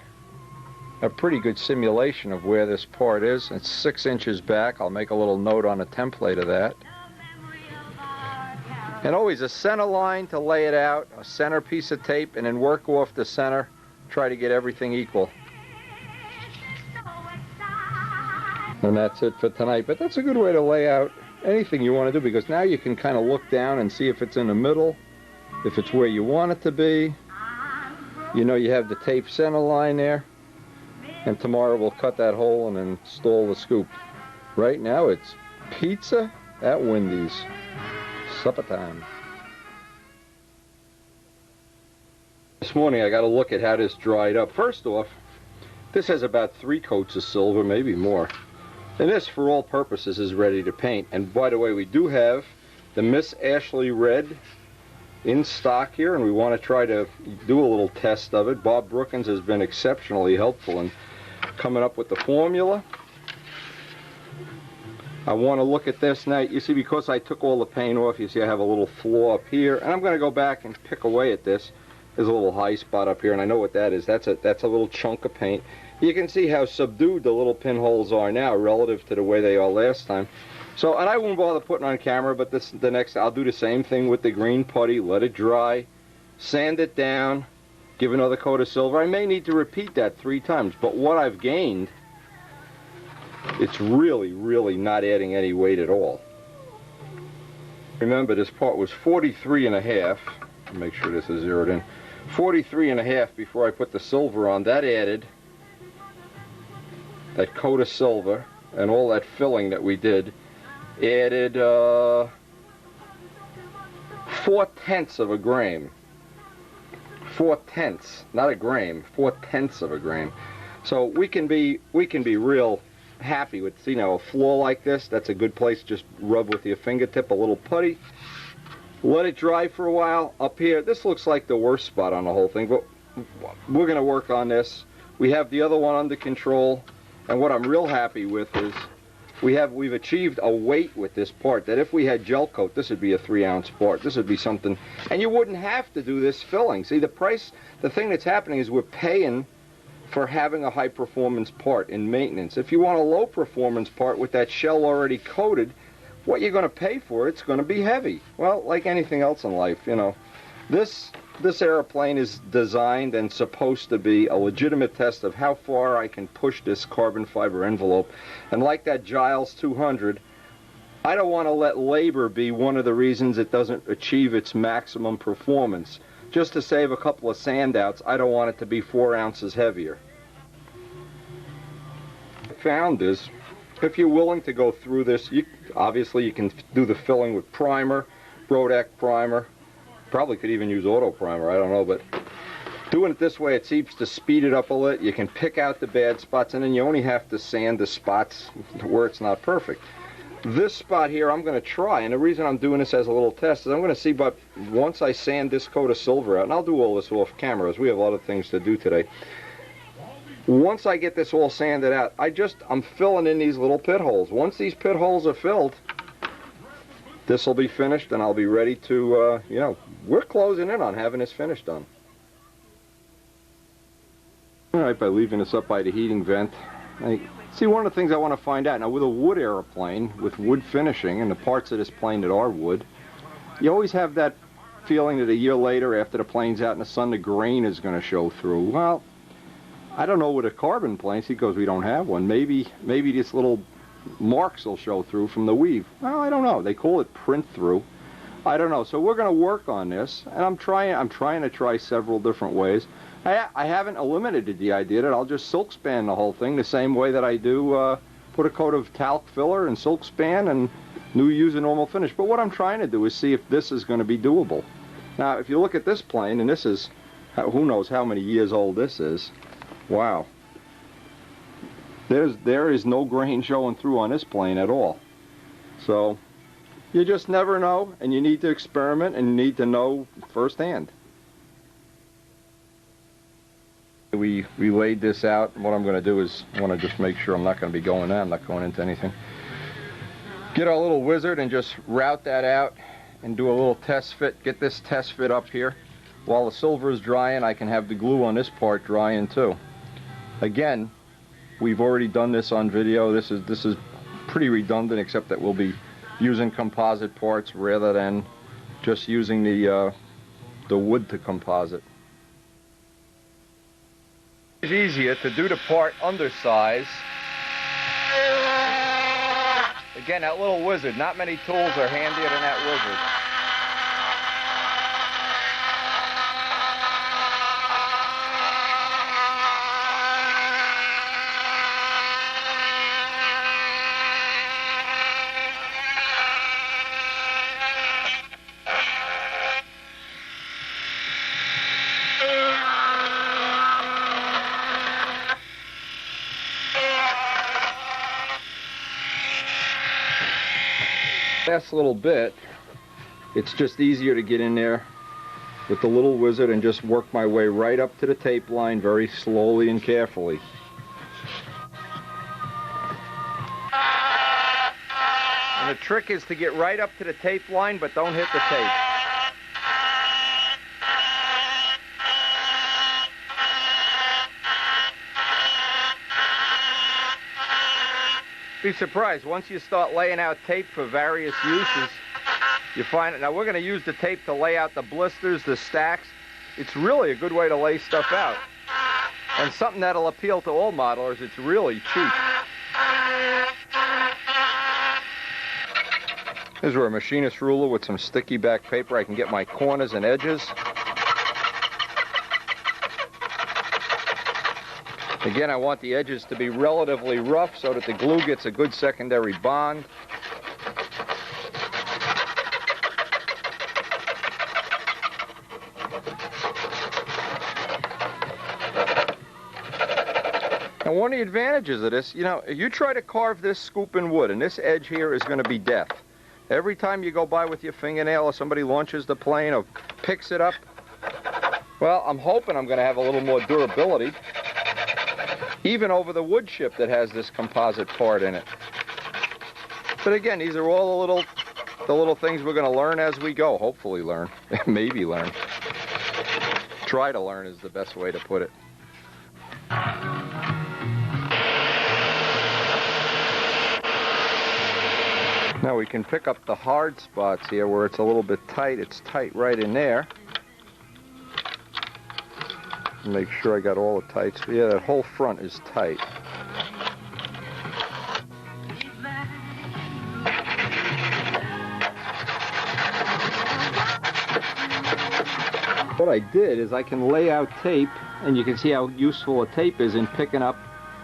S1: pretty good simulation of where this part is. It's 6 inches back. I'll make a little note on a template of that. And always a center line to lay it out, a center piece of tape, and then work off the center. Try to get everything equal. And that's it for tonight. But that's a good way to lay out anything you want to do, because now you can kind of look down and see if it's in the middle, if it's where you want it to be. You know you have the tape center line there, and tomorrow we'll cut that hole and install the scoop. Right now it's pizza at Wendy's. Supper time. This morning I got to look at how this dried up. First off, this has about 3 coats of silver, maybe more. And this, for all purposes, is ready to paint. And by the way, we do have the Miss Ashley Red in stock here, and we want to try to do a little test of it. Bob Brookins has been exceptionally helpful in coming up with the formula. I want to look at this now. You see, because I took all the paint off, you see I have a little flaw up here, and I'm going to go back and pick away at this. There's a little high spot up here, and I know what that is. That's a little chunk of paint. You can see how subdued the little pinholes are now relative to the way they are last time. So, and I won't bother putting on camera, but the next, I'll do the same thing with the green putty, let it dry, sand it down, give another coat of silver. I may need to repeat that 3 times, but what I've gained, it's really, really not adding any weight at all. Remember, this part was 43.5. Make sure this is zeroed in. 43.5 before I put the silver on. That added that coat of silver and all that filling that we did. Added 4/10 of a grain. 4/10, not a grain. 4/10 of a grain. So we can be real happy with, you know, a floor like this. That's a good place. Just rub with your fingertip, a little putty. Let it dry for a while. Up here, this looks like the worst spot on the whole thing, but we're going to work on this. We have the other one under control, and what I'm real happy with is we've achieved a weight with this part that if we had gel coat, this would be a 3-ounce part. This would be something, and you wouldn't have to do this filling. See, the thing that's happening is we're paying for having a high performance part in maintenance. If you want a low performance part with that shell already coated, what you're going to pay for, it's going to be heavy. Well, like anything else in life, you know. This airplane is designed and supposed to be a legitimate test of how far I can push this carbon fiber envelope. And like that Giles 200, I don't want to let labor be one of the reasons it doesn't achieve its maximum performance. Just to save a couple of sand outs, I don't want it to be 4 ounces heavier. What I found is, if you're willing to go through this, obviously you can do the filling with primer, Brodak primer. Probably could even use auto primer, I don't know, but doing it this way, it seems to speed it up a little. You can pick out the bad spots, and then you only have to sand the spots where it's not perfect. This spot here, I'm going to try, and the reason I'm doing this as a little test is I'm going to see, but once I sand this coat of silver out, and I'll do all this off camera, as we have a lot of things to do today. Once I get this all sanded out, I'm filling in these little pit holes. Once these pit holes are filled, this will be finished, and I'll be ready to, you know, we're closing in on having this finished done. All right, by leaving this up by the heating vent. See, one of the things I want to find out, now with a wood airplane, with wood finishing, and the parts of this plane that are wood, you always have that feeling that a year later, after the plane's out in the sun, the grain is going to show through. Well, I don't know with a carbon plane, see, because we don't have one. Maybe this little marks will show through from the weave. Well, I don't know. They call it print through. I don't know. So we're going to work on this, and I'm trying to try several different ways. I haven't eliminated the idea that I'll just silk span the whole thing the same way that I do put a coat of talc filler and silk span and use a normal finish. But what I'm trying to do is see if this is going to be doable. Now, if you look at this plane, and this is, who knows how many years old this is. Wow. There is no grain showing through on this plane at all. So you just never know, and you need to experiment, and you need to know firsthand. We laid this out, and what I'm going to do is I want to just make sure I'm not going to be going in. I'm not going into anything. Get our little wizard and just route that out and do a little test fit. Get this test fit up here. While the silver is drying, I can have the glue on this part drying too. Again, we've already done this on video. This is pretty redundant, except that we'll be using composite parts rather than just using the wood to composite. It's easier to do the part undersize. Again, that little wizard, not many tools are handier than that wizard. Last little bit, it's just easier to get in there with the little wizard and just work my way right up to the tape line very slowly and carefully. And the trick is to get right up to the tape line, but don't hit the tape. Be surprised, once you start laying out tape for various uses, you find it. Now we're going to use the tape to lay out the blisters, the stacks. It's really a good way to lay stuff out. And something that'll appeal to all modelers. It's really cheap. This is where a machinist ruler with some sticky back paper, I can get my corners and edges. Again, I want the edges to be relatively rough so that the glue gets a good secondary bond. And one of the advantages of this, you know, you try to carve this scoop in wood, and this edge here is going to be death. Every time you go by with your fingernail or somebody launches the plane or picks it up, well, I'm hoping I'm going to have a little more durability, even over the wood chip that has this composite part in it. But again, these are all the little things we're going to learn as we go. Hopefully learn, maybe learn. Try to learn is the best way to put it. Now we can pick up the hard spots here where it's a little bit tight. It's tight right in there. Make sure I got all the tights. Yeah, that whole front is tight. What I did is I can lay out tape, and you can see how useful a tape is in picking up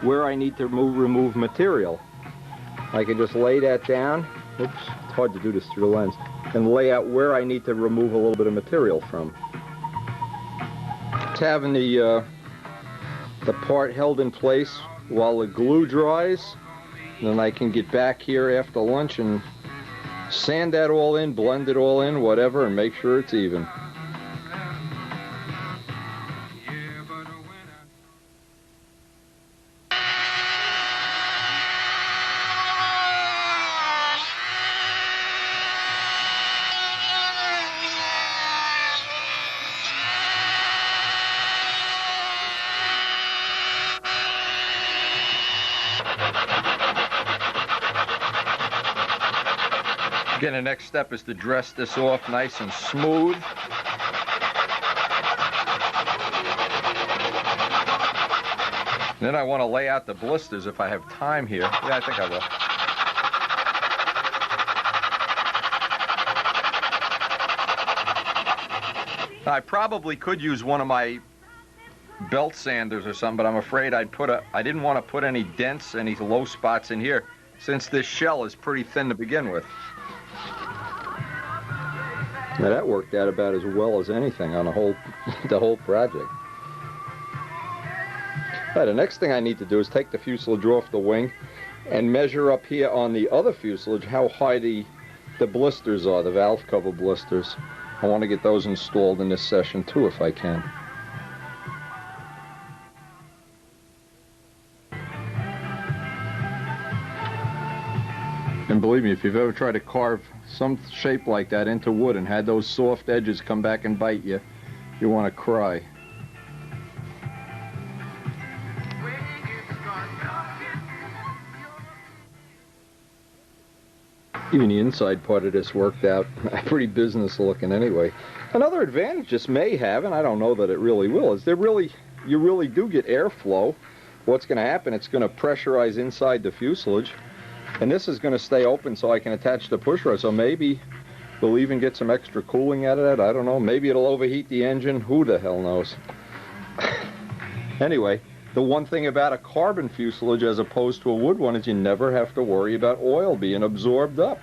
S1: where I need to remove material. I can just lay that down. Oops, it's hard to do this through the lens. And lay out where I need to remove a little bit of material from. It's having the part held in place while the glue dries. And then I can get back here after lunch and sand that all in, blend it all in, whatever, and make sure it's even. Again, the next step is to dress this off nice and smooth. Then I want to lay out the blisters if I have time here. Yeah, I think I will. I probably could use one of my belt sanders or something, but I'm afraid I didn't want to put any dents, any low spots in here, since this shell is pretty thin to begin with. Now that worked out about as well as anything on the whole project. All right, the next thing I need to do is take the fuselage off the wing and measure up here on the other fuselage how high the blisters are, the valve cover blisters. I want to get those installed in this session too if I can. And believe me, if you've ever tried to carve some shape like that into wood and had those soft edges come back and bite you, you want to cry. Even the inside part of this worked out pretty business looking anyway. Another advantage this may have, and I don't know that it really will, is you really do get airflow. What's going to happen, it's going to pressurize inside the fuselage. And this is going to stay open so I can attach the push rod. So maybe we'll even get some extra cooling out of that. I don't know. Maybe it'll overheat the engine. Who the hell knows? Anyway, the one thing about a carbon fuselage as opposed to a wood one is you never have to worry about oil being absorbed up.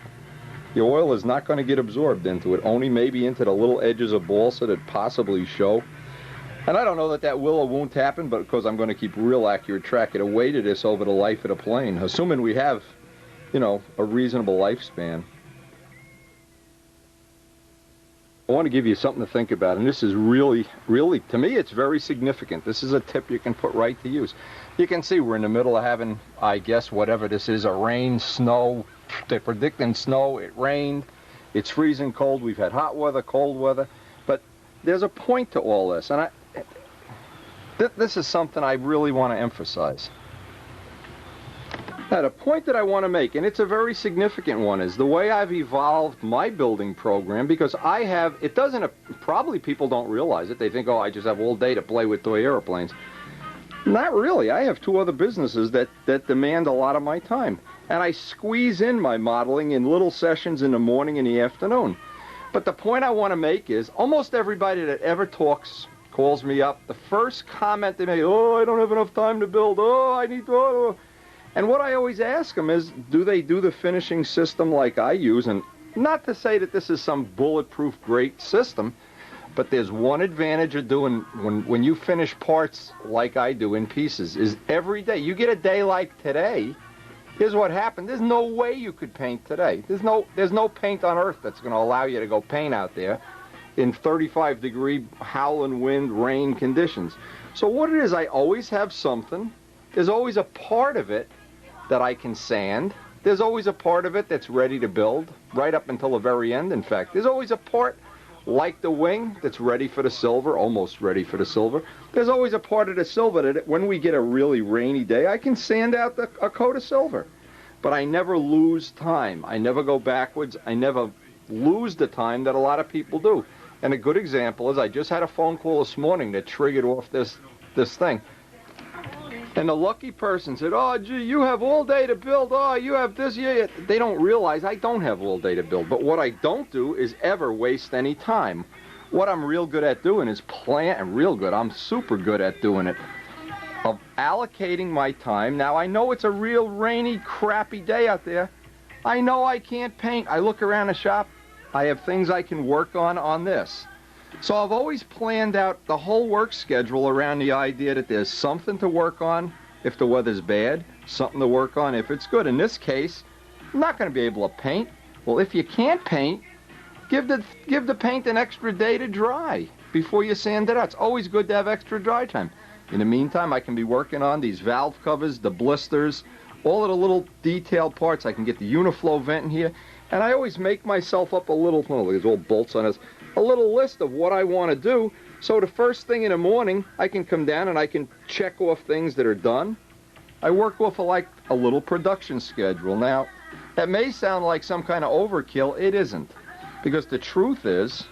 S1: The oil is not going to get absorbed into it, only maybe into the little edges of balsa that possibly show. And I don't know that will or won't happen, but because I'm going to keep real accurate track of the weight of this over the life of the plane, assuming we have, you know, a reasonable lifespan. I want to give you something to think about, and this is really, to me, it's very significant. This is a tip you can put right to use. You can see we're in the middle of having, I guess, whatever this is, a rain, snow. They're predicting snow. It rained. It's freezing cold. We've had hot weather, cold weather. But there's a point to all this, and this is something I really want to emphasize. Now, the point that I want to make, and it's a very significant one, is the way I've evolved my building program, because probably people don't realize it. They think, oh, I just have all day to play with toy airplanes. Not really. I have two other businesses that demand a lot of my time. And I squeeze in my modeling in little sessions in the morning and the afternoon. But the point I want to make is almost everybody that ever talks, calls me up, the first comment they make, oh, I don't have enough time to build, oh, I need to, oh. And what I always ask them is, do they do the finishing system like I use? And not to say that this is some bulletproof great system, but there's one advantage of doing, when you finish parts like I do in pieces, is every day. You get a day like today, here's what happened. There's no way you could paint today. There's no paint on earth that's going to allow you to go paint out there in 35-degree howling wind, rain conditions. So what it is, I always have something. There's always a part of it that I can sand. There's always a part of it that's ready to build, right up until the very end, in fact. There's always a part like the wing that's ready for the silver, almost ready for the silver. There's always a part of the silver that when we get a really rainy day, I can sand out a coat of silver. But I never lose time. I never go backwards. I never lose the time that a lot of people do. And a good example is I just had a phone call this morning that triggered off this thing. And the lucky person said, oh, gee, you have all day to build. Oh, you have this. Yeah. They don't realize I don't have all day to build. But what I don't do is ever waste any time. What I'm real good at doing is I'm super good at doing it, of allocating my time. Now, I know it's a real rainy, crappy day out there. I know I can't paint. I look around the shop. I have things I can work on this. So I've always planned out the whole work schedule around the idea that there's something to work on if the weather's bad, something to work on if it's good. In this case, I'm not going to be able to paint. Well, if you can't paint, give the paint an extra day to dry before you sand it out. It's always good to have extra dry time. In the meantime, I can be working on these valve covers, the blisters, all of the little detailed parts. I can get the uniflow vent in here. And I always make myself up a little, there's all bolts on this, a little list of what I want to do. So the first thing in the morning, I can come down and I can check off things that are done. I work off like a little production schedule. Now, that may sound like some kind of overkill. It isn't. Because the truth is,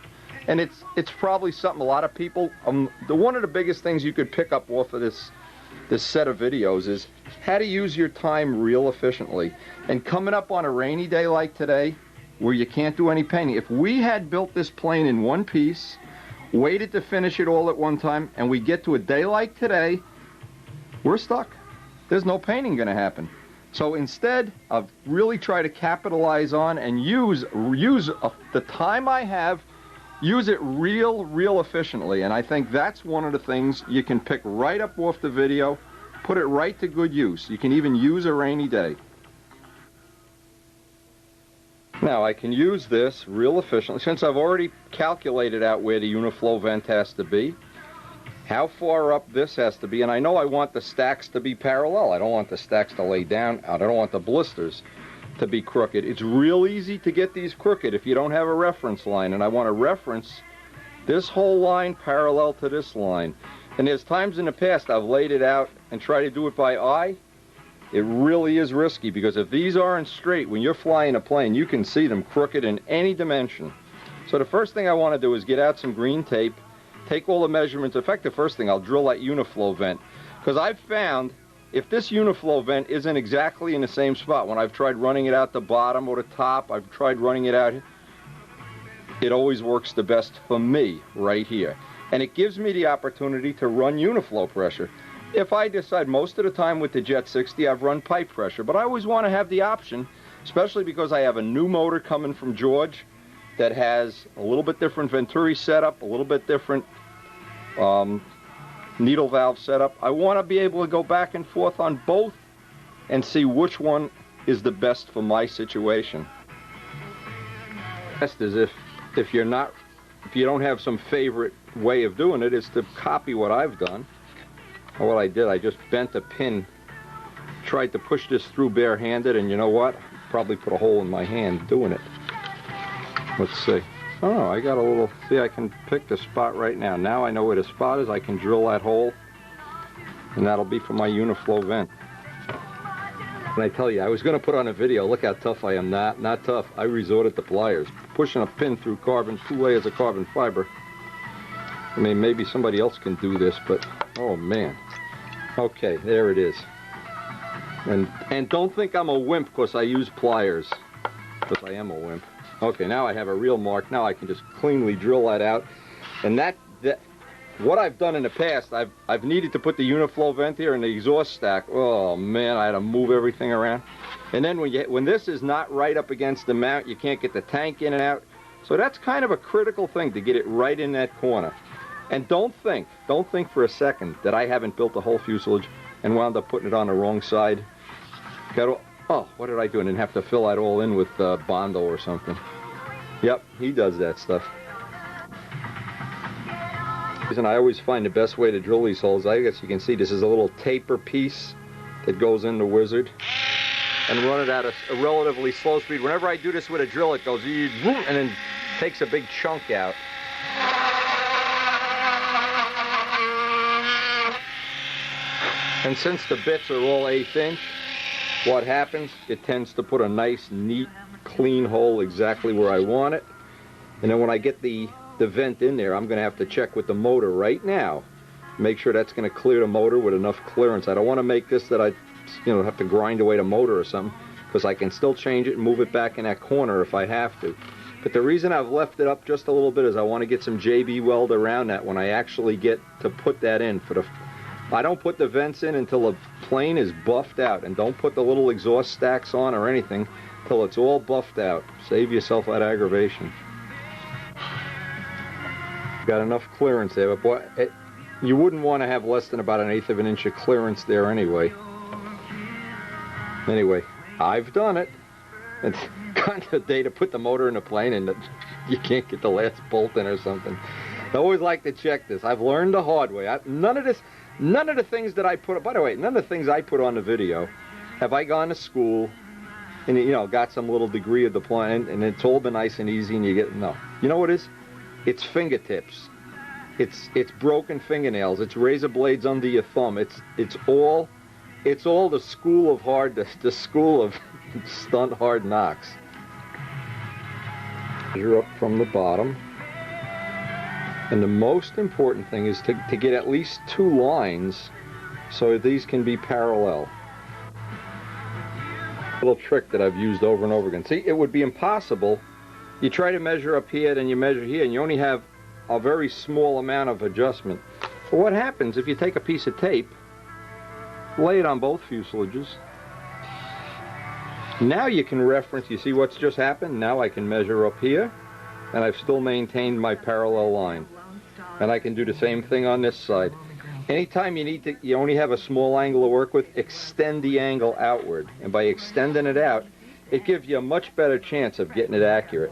S1: and it's probably something a lot of people, one of the biggest things you could pick up off of this set of videos is how to use your time real efficiently. And coming up on a rainy day like today, where you can't do any painting, if we had built this plane in one piece, waited to finish it all at one time, and we get to a day like today, we're stuck. There's no painting going to happen. So instead of really try to capitalize on and use the time I have, use it real efficiently. And I think that's one of the things you can pick right up off the video, put it right to good use. You can even use a rainy day. Now I can use this real efficiently, since I've already calculated out where the uniflow vent has to be, how far up this has to be, and I know I want the stacks to be parallel. I don't want the stacks to lay down. I don't want the blisters to be crooked. It's real easy to get these crooked if you don't have a reference line, and I want to reference this whole line parallel to this line. And there's times in the past I've laid it out and tried to do it by eye. It really is risky, because if these aren't straight, when you're flying a plane, you can see them crooked in any dimension. So the first thing I want to do is get out some green tape, take all the measurements. In fact, the first thing, I'll drill that uniflow vent. Because I've found if this uniflow vent isn't exactly in the same spot, when I've tried running it out the bottom or the top, I've tried running it out, it always works the best for me right here. And it gives me the opportunity to run uniflow pressure. If I decide, most of the time with the Jet 60, I've run pipe pressure, but I always want to have the option, especially because I have a new motor coming from George that has a little bit different Venturi setup, a little bit different needle valve setup. I want to be able to go back and forth on both and see which one is the best for my situation. Best is if you don't have some favorite way of doing it, is to copy what I've done. And what I did, I just bent a pin, tried to push this through barehanded, and you know what? Probably put a hole in my hand doing it. Let's see. Oh, I got a little, see, I can pick the spot right now. Now I know where the spot is. I can drill that hole, and that'll be for my uniflow vent. And I tell you, I was going to put on a video, look how tough I am. Not tough. I resorted to pliers. Pushing a pin through carbon, 2 layers of carbon fiber. I mean, maybe somebody else can do this, but, oh man. Okay, there it is. And don't think I'm a wimp because I use pliers, because I am a wimp. Okay, now I have a real mark. Now I can just cleanly drill that out. And that what I've done in the past, I've needed to put the uniflow vent here and the exhaust stack. Oh man, I had to move everything around. And then when this is not right up against the mount, you can't get the tank in and out. So that's kind of a critical thing, to get it right in that corner. And don't think for a second that I haven't built the whole fuselage and wound up putting it on the wrong side. Oh, what did I do? And then have to fill that all in with Bondo or something. Yep, he does that stuff. And I always find the best way to drill these holes, I guess you can see this is a little taper piece that goes in the Wizard, and run it at a relatively slow speed. Whenever I do this with a drill, it goes and then takes a big chunk out. And since the bits are all 1/8 inch, what happens, it tends to put a nice, neat, clean hole exactly where I want it. And then when I get the vent in there, I'm going to have to check with the motor right now. Make sure that's going to clear the motor with enough clearance. I don't want to make this that I have to grind away the motor or something, because I can still change it and move it back in that corner if I have to. But the reason I've left it up just a little bit is I want to get some JB weld around that when I actually get to put that in. I don't put the vents in until the plane is buffed out, and don't put the little exhaust stacks on or anything till it's all buffed out. Save yourself that aggravation. Got enough clearance there, but boy, you wouldn't want to have less than about 1/8 of an inch of clearance there anyway. Anyway, I've done it. It's kind of a day to put the motor in the plane and you can't get the last bolt in or something. I always like to check this. I've learned the hard way. None of the things that I put, by the way, none of the things I put on the video have I gone to school and got some little degree of the plane and it's all been nice and easy and you get, no. You know what it is? It's fingertips. It's broken fingernails. It's razor blades under your thumb. It's all the school of the school of stunt hard knocks. Measure up from the bottom. And the most important thing is to get at least 2 lines so these can be parallel. A little trick that I've used over and over again. See, it would be impossible. You try to measure up here, then you measure here, and you only have a very small amount of adjustment. But what happens if you take a piece of tape, lay it on both fuselages, now you can reference, you see what's just happened? Now I can measure up here, and I've still maintained my parallel line. And I can do the same thing on this side. Anytime you only have a small angle to work with, extend the angle outward. And by extending it out, it gives you a much better chance of getting it accurate.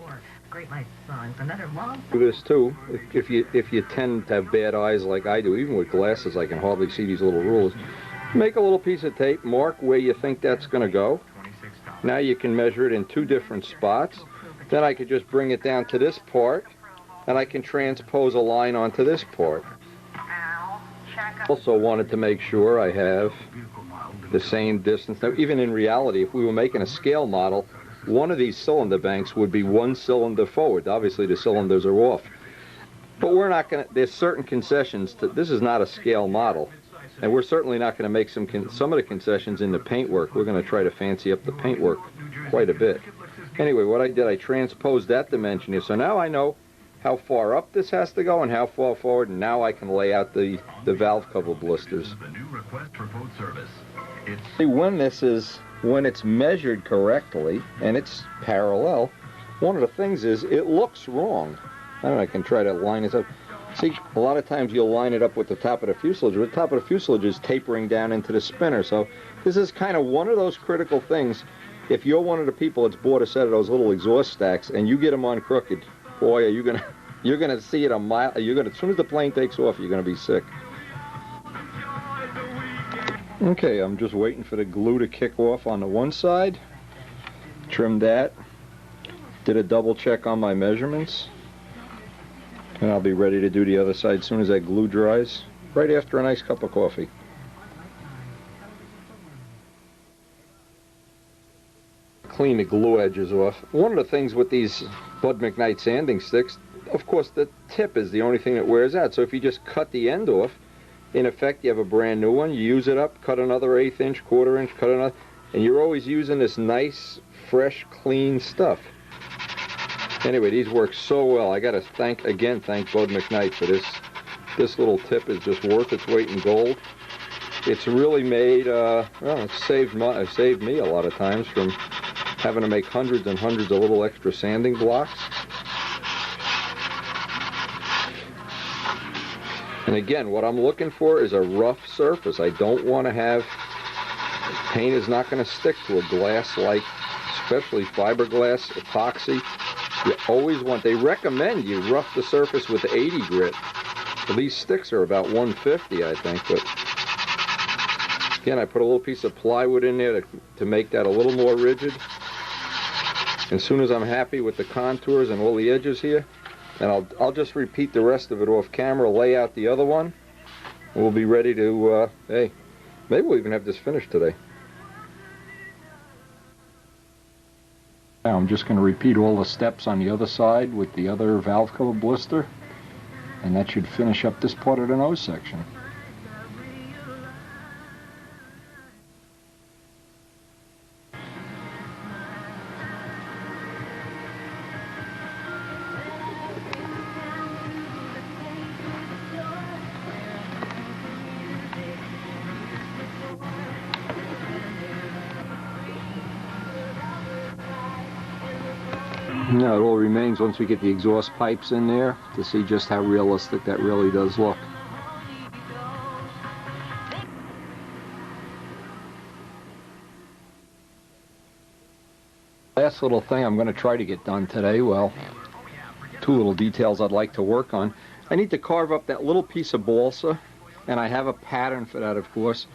S1: Do this too, if you tend to have bad eyes like I do. Even with glasses, I can hardly see these little rulers. Make a little piece of tape, mark where you think that's going to go. Now you can measure it in 2 different spots. Then I could just bring it down to this part, and I can transpose a line onto this part. Also wanted to make sure I have the same distance. Now, even in reality, if we were making a scale model, one of these cylinder banks would be 1 cylinder forward. Obviously, the cylinders are off. But we're not going to, there's certain concessions. This is not a scale model. And we're certainly not going to make some of the concessions in the paintwork. We're going to try to fancy up the paintwork quite a bit. Anyway, what I did, I transposed that dimension here. So now I know how far up this has to go and how far forward, and now I can lay out the valve cover blisters. See, when it's measured correctly and it's parallel, one of the things is it looks wrong. I don't know, I can try to line this up. See, a lot of times you'll line it up with the top of the fuselage, but the top of the fuselage is tapering down into the spinner. So this is kind of one of those critical things. If you're one of the people that's bought a set of those little exhaust stacks and you get them on crooked, boy, you're gonna see it a mile. As soon as the plane takes off, you're gonna be sick. Okay, I'm just waiting for the glue to kick off on the one side. Trimmed that. Did a double check on my measurements. And I'll be ready to do the other side as soon as that glue dries, right after a nice cup of coffee. Clean the glue edges off. One of the things with these Bud McKnight sanding sticks, of course, the tip is the only thing that wears out. So if you just cut the end off, in effect, you have a brand new one. You use it up, cut another 1/8 inch, 1/4 inch, cut another. and you're always using this nice, fresh, clean stuff. Anyway, these work so well. I got to thank Bud McKnight for this. This little tip is just worth its weight in gold. It's really made, well, it's saved me a lot of times from having to make hundreds and hundreds of little extra sanding blocks. And again, what I'm looking for is a rough surface. I don't want to have, paint is not going to stick to a glass like, especially fiberglass, epoxy. You always want, they recommend you rough the surface with 80 grit. Well, these sticks are about 150, I think, but again, I put a little piece of plywood in there to make that a little more rigid. As soon as I'm happy with the contours and all the edges here, and I'll just repeat the rest of it off camera, lay out the other one, and we'll be ready to, hey, maybe we'll even have this finished today. Now I'm just going to repeat all the steps on the other side with the other valve cover blister, and that should finish up this part of the nose section. Now it all remains once we get the exhaust pipes in there to see just how realistic that really does look. Last little thing I'm going to try to get done today, well, two little details I'd like to work on. I need to carve up that little piece of balsa, and I have a pattern for that, of course.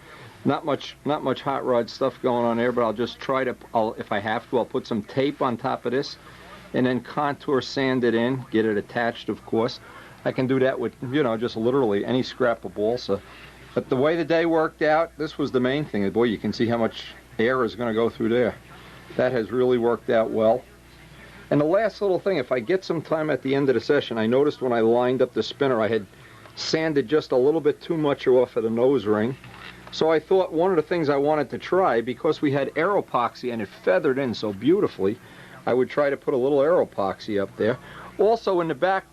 S1: Not much hot rod stuff going on there, but I'll just try to, if I have to, I'll put some tape on top of this and then contour sand it in, get it attached, of course. I can do that with, you know, just literally any scrap of balsa. But the way the day worked out, this was the main thing. Boy, you can see how much air is going to go through there. That has really worked out well. And the last little thing, if I get some time at the end of the session, I noticed when I lined up the spinner, I had sanded just a little bit too much off of the nose ring. So I thought one of the things I wanted to try, because we had air epoxy and it feathered in so beautifully, I would try to put a little air epoxy up there. Also in the back,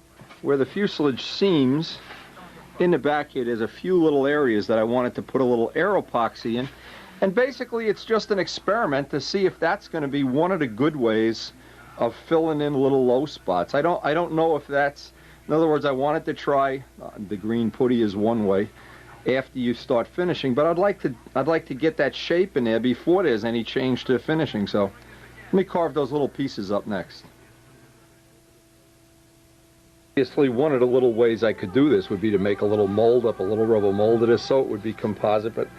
S1: where the fuselage seams, in the back here, there's a few little areas that I wanted to put a little air epoxy in. And basically it's just an experiment to see if that's going to be one of the good ways of filling in little low spots. I don't know if that's, in other words, I wanted to try, the green putty is one way, after you start finishing, but I'd like to get that shape in there before there's any change to finishing. So let me carve those little pieces up next. Obviously, one of the little ways I could do this would be to make a little mold up, a little rubber mold of this, so it would be composite, but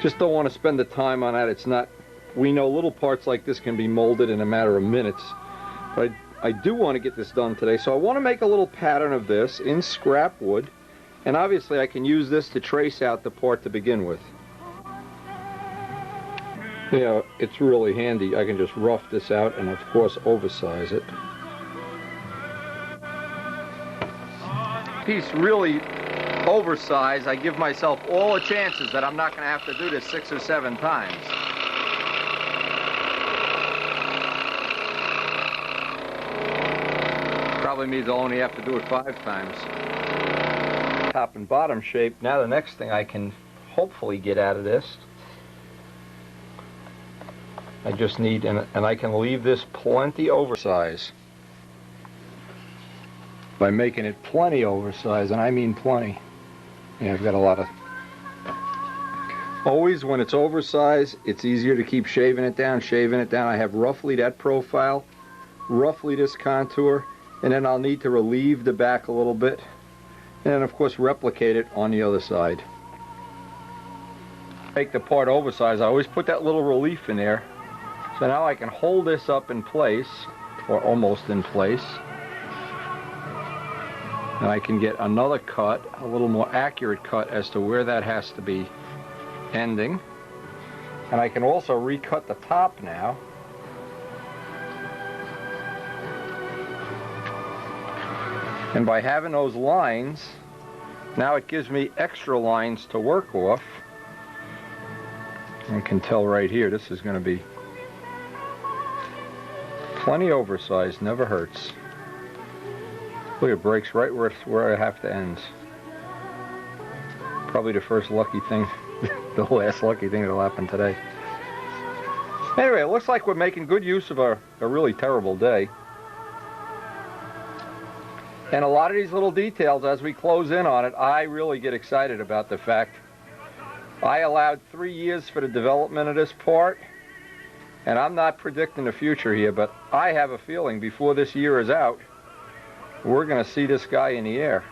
S1: just don't want to spend the time on that. It's not, we know little parts like this can be molded in a matter of minutes, but I do want to get this done today. So I want to make a little pattern of this in scrap wood, and obviously I can use this to trace out the part to begin with. You know, it's really handy. I can just rough this out and of course oversize it. Piece really oversized. I give myself all the chances that I'm not going to have to do this 6 or 7 times. Probably means I'll only have to do it 5 times. Top and bottom shape. Now the next thing I can hopefully get out of this, I just need, and I can leave this plenty oversized by making it plenty oversized, and I mean plenty. Yeah, I've got a lot of, always when it's oversized, it's easier to keep shaving it down. I have roughly that profile, roughly this contour, and then I'll need to relieve the back a little bit, and then of course replicate it on the other side. Make the part oversized, I always put that little relief in there. So now I can hold this up in place, or almost in place, and I can get another cut, a little more accurate cut as to where that has to be ending. And I can also recut the top now. And by having those lines, now it gives me extra lines to work off. You can tell right here, this is going to be plenty oversized, never hurts. Look, it breaks right where I have to end. Probably the first lucky thing, the last lucky thing that'll happen today. Anyway, it looks like we're making good use of a really terrible day. And a lot of these little details, as we close in on it, I really get excited about the fact I allowed 3 years for the development of this part, and I'm not predicting the future here, but I have a feeling before this year is out, we're going to see this guy in the air.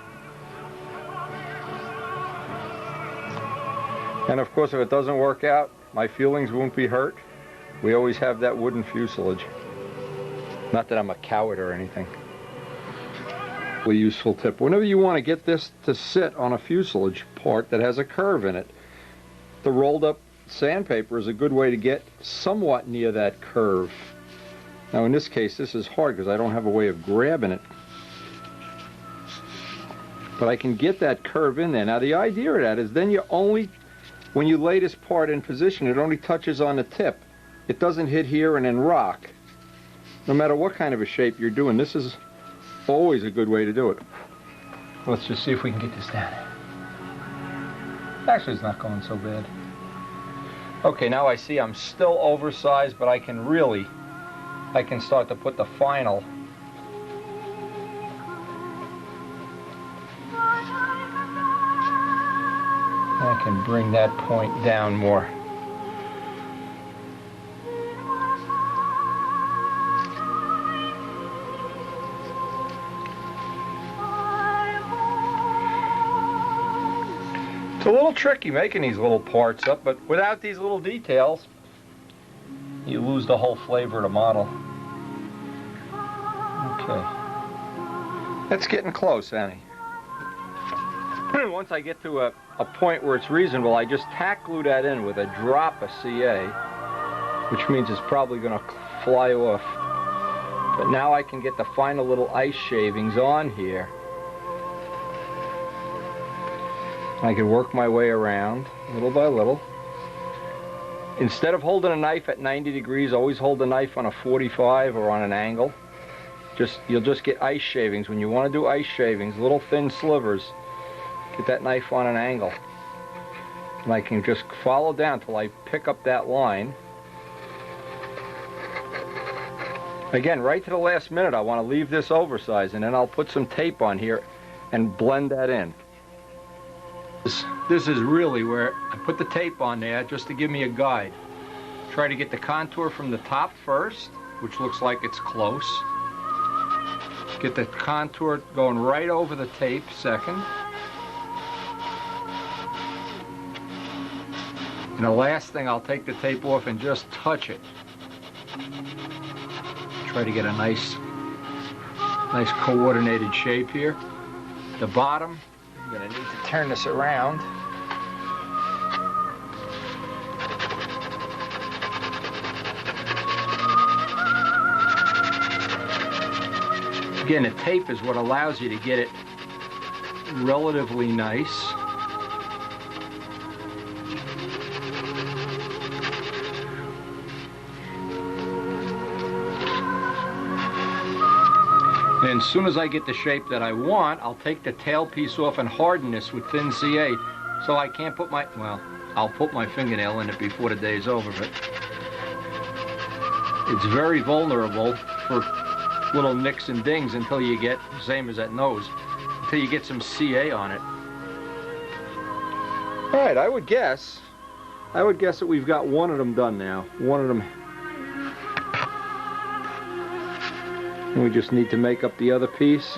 S1: And of course, if it doesn't work out, my feelings won't be hurt. We always have that wooden fuselage. Not that I'm a coward or anything. A useful tip. Whenever you want to get this to sit on a fuselage part that has a curve in it, the rolled up sandpaper is a good way to get somewhat near that curve. Now in this case, this is hard because I don't have a way of grabbing it. But I can get that curve in there. Now the idea of that is then you only, when you lay this part in position, it only touches on the tip. It doesn't hit here and then rock. No matter what kind of a shape you're doing, this is always a good way to do it. Let's just see if we can get this down. Actually, it's not going so bad. Okay, now I see I'm still oversized, but I can start to put the final. I can bring that point down more. It's a little tricky making these little parts up, but without these little details, you lose the whole flavor of the model. Okay. That's getting close, Annie. Once I get to a point where it's reasonable, I just tack glue that in with a drop of CA, which means it's probably going to fly off. But now I can get the final little ice shavings on here. I can work my way around little by little. Instead of holding a knife at 90 degrees, always hold the knife on a 45 or on an angle. You'll just get ice shavings. When you want to do ice shavings, little thin slivers, get that knife on an angle. And I can just follow down till I pick up that line. Again, right to the last minute, I want to leave this oversized, and then I'll put some tape on here and blend that in. This is really where I put the tape on there just to give me a guide. Try to get the contour from the top first, which looks like it's close. Get the contour going right over the tape second. And the last thing, I'll take the tape off and just touch it. Try to get a nice coordinated shape here. The bottom, I'm going to need to turn this around. Again, the tape is what allows you to get it relatively nice. And as soon as I get the shape that I want, I'll take the tail piece off and harden this with thin CA. So I can't put my, well, I'll put my fingernail in it before the day is over, but it's very vulnerable for little nicks and dings until you get, same as that nose, until you get some CA on it. All right, I would guess that we've got one of them done now. One of them. And we just need to make up the other piece.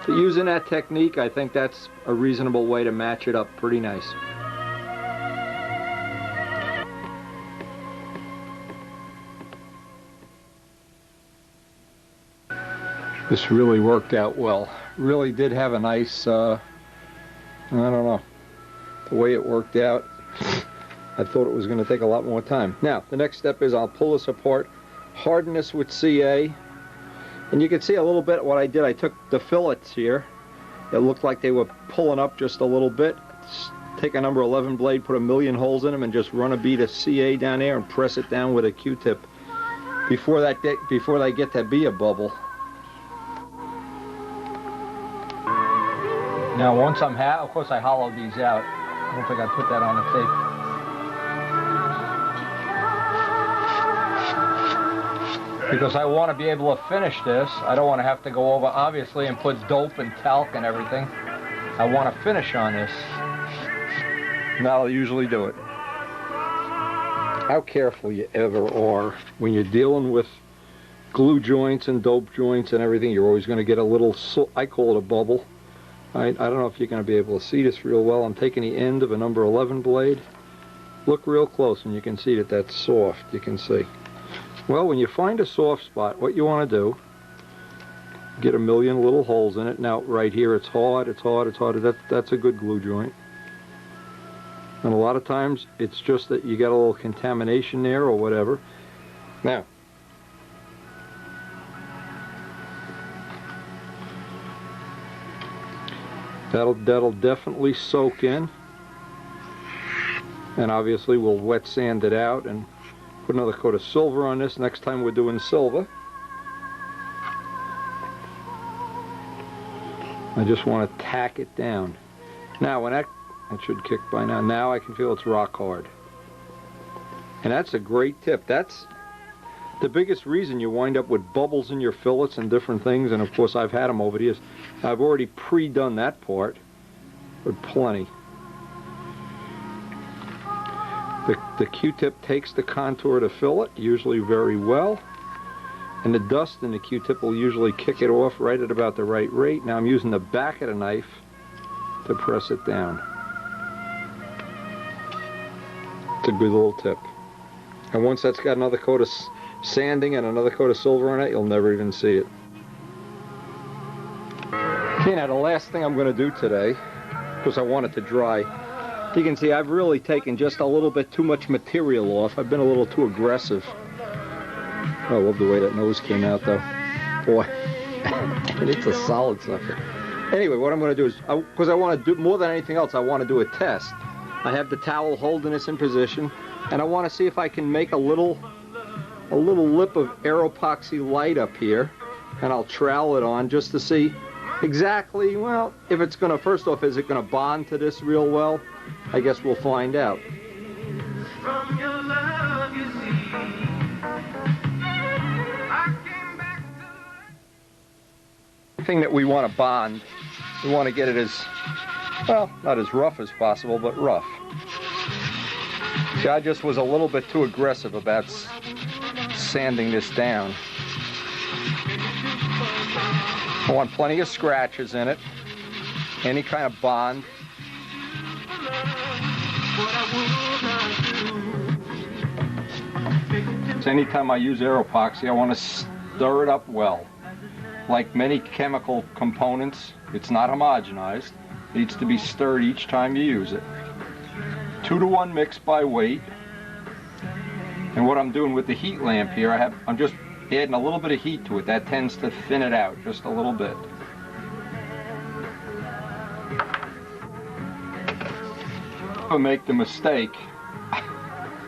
S1: But using that technique, I think that's a reasonable way to match it up pretty nice. This really worked out well. Really did have a nice, I don't know, the way it worked out. I thought it was going to take a lot more time. Now, the next step is I'll pull this apart, harden this with CA. And you can see a little bit what I did. I took the fillets here. It looked like they were pulling up just a little bit. take a number 11 blade, put a million holes in them, and just run a bead of CA down there and press it down with a Q-tip before they get to be a bubble. Now once I'm of course I hollowed these out. I don't think I put that on the tape. Because I want to be able to finish this. I don't want to have to go over, obviously, and put dope and talc and everything. I want to finish on this. And that'll usually do it. How careful you ever are when you're dealing with glue joints and dope joints and everything. You're always going to get a little, I call it a bubble. I don't know if you're going to be able to see this real well. I'm taking the end of a number 11 blade. Look real close and you can see that that's soft. You can see. Well, when you find a soft spot, what you want to do, get a million little holes in it. Now, right here, it's hard, it's hard, it's hard. That's a good glue joint. And a lot of times, it's just that you got a little contamination there or whatever. Now, that'll definitely soak in, and obviously we'll wet sand it out and put another coat of silver on this next time we're doing silver. I just want to tack it down. Now when that should kick by now. Now I can feel it's rock hard. And that's a great tip. That's the biggest reason you wind up with bubbles in your fillets and different things, and of course I've had them over the years. I've already pre-done that part, but plenty. The Q-tip takes the contour of the fillet, usually very well, and the dust in the Q-tip will usually kick it off right at about the right rate. Now I'm using the back of the knife to press it down. It's a good little tip. And once that's got another coat of sanding and another coat of silver on it, you'll never even see it. Okay, now the last thing I'm going to do today, because I want it to dry, you can see I've really taken just a little bit too much material off. I've been a little too aggressive. Oh, I love the way that nose came out, though. Boy, and it's a solid sucker. Anyway, what I'm going to do is, because I want to do, more than anything else, I want to do a test. I have the towel holding this in position, and I want to see if I can make a little lip of aeropoxy light up here, and I'll trowel it on just to see exactly, well, if it's going to, first off, is it going to bond to this real well? I guess we'll find out. From your love, you see, I came back to... Thing that we want to bond, we want to get it as, well, not as rough as possible, but rough. See, I just was a little bit too aggressive about sanding this down. I want plenty of scratches in it, any kind of bond. So anytime I use aeropoxy, I want to stir it up well. Like many chemical components, it's not homogenized. It needs to be stirred each time you use it. 2-to-1 mix by weight. And what I'm doing with the heat lamp here, I'm just adding a little bit of heat to it. That tends to thin it out just a little bit. I make the mistake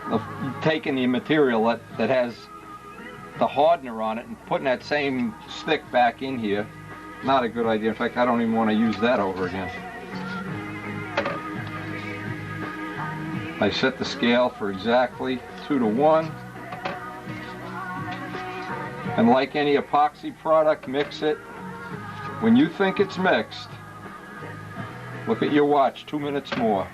S1: of taking the material that has the hardener on it and putting that same stick back in here. Not a good idea. In fact, I don't even want to use that over again. I set the scale for exactly 2-to-1. And like any epoxy product, mix it. When you think it's mixed, look at your watch, 2 minutes more.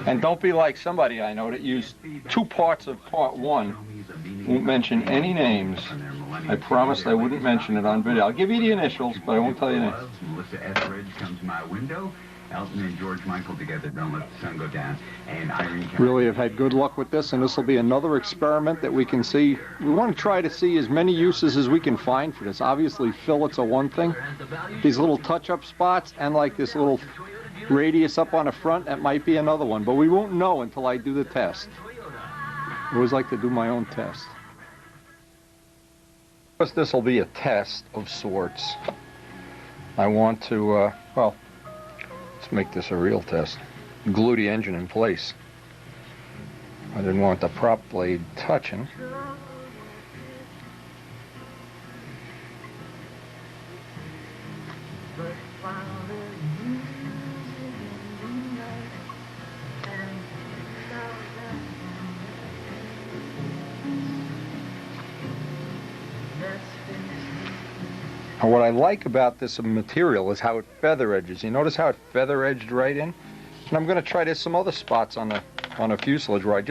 S1: And don't be like somebody I know that used 2 parts of part 1. Won't mention any names. I promised I wouldn't mention it on video. I'll give you the initials, but I won't tell you names.
S7: Melissa Etheridge comes to my window. Elton and George Michael together, Don't Let the Sun Go Down. And Irene
S1: really have had good luck with this, and this will be another experiment that we can see. We want to try to see as many uses as we can find for this. Obviously, fillets are one thing. These little touch-up spots and like this little radius up on the front, that might be another one. But we won't know until I do the test. I always like to do my own test. First, this will be a test of sorts. I want to, well, Let's make this a real test. Glue the engine in place. I didn't want the prop blade touching. And what I like about this material is how it feather edges. You notice how it feather edged right in? And I'm going to try this some other spots on the fuselage where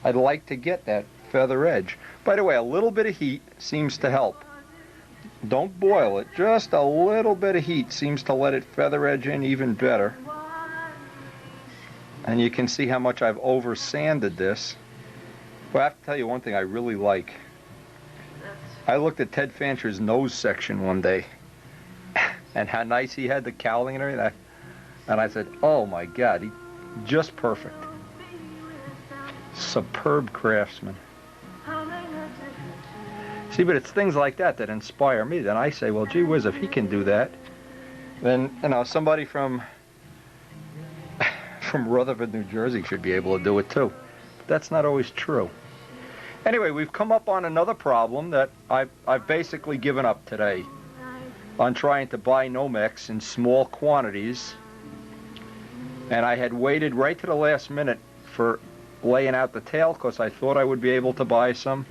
S1: I'd like to get that feather edge. By the way, a little bit of heat seems to help. Don't boil it. Just a little bit of heat seems to let it feather edge in even better. And you can see how much I've over sanded this. Well, I have to tell you one thing I really like. I looked at Ted Fancher's nose section one day, and how nice he had the cowling and everything. And I said, oh my God, just perfect. Superb craftsman. See, but it's things like that that inspire me. Then I say, well, gee whiz, if he can do that, then, you know, somebody from Rutherford, New Jersey should be able to do it too. But that's not always true. Anyway, we've come up on another problem that I've basically given up today on trying to buy Nomex in small quantities. And I had waited right to the last minute for laying out the tail because I thought I would be able to buy some.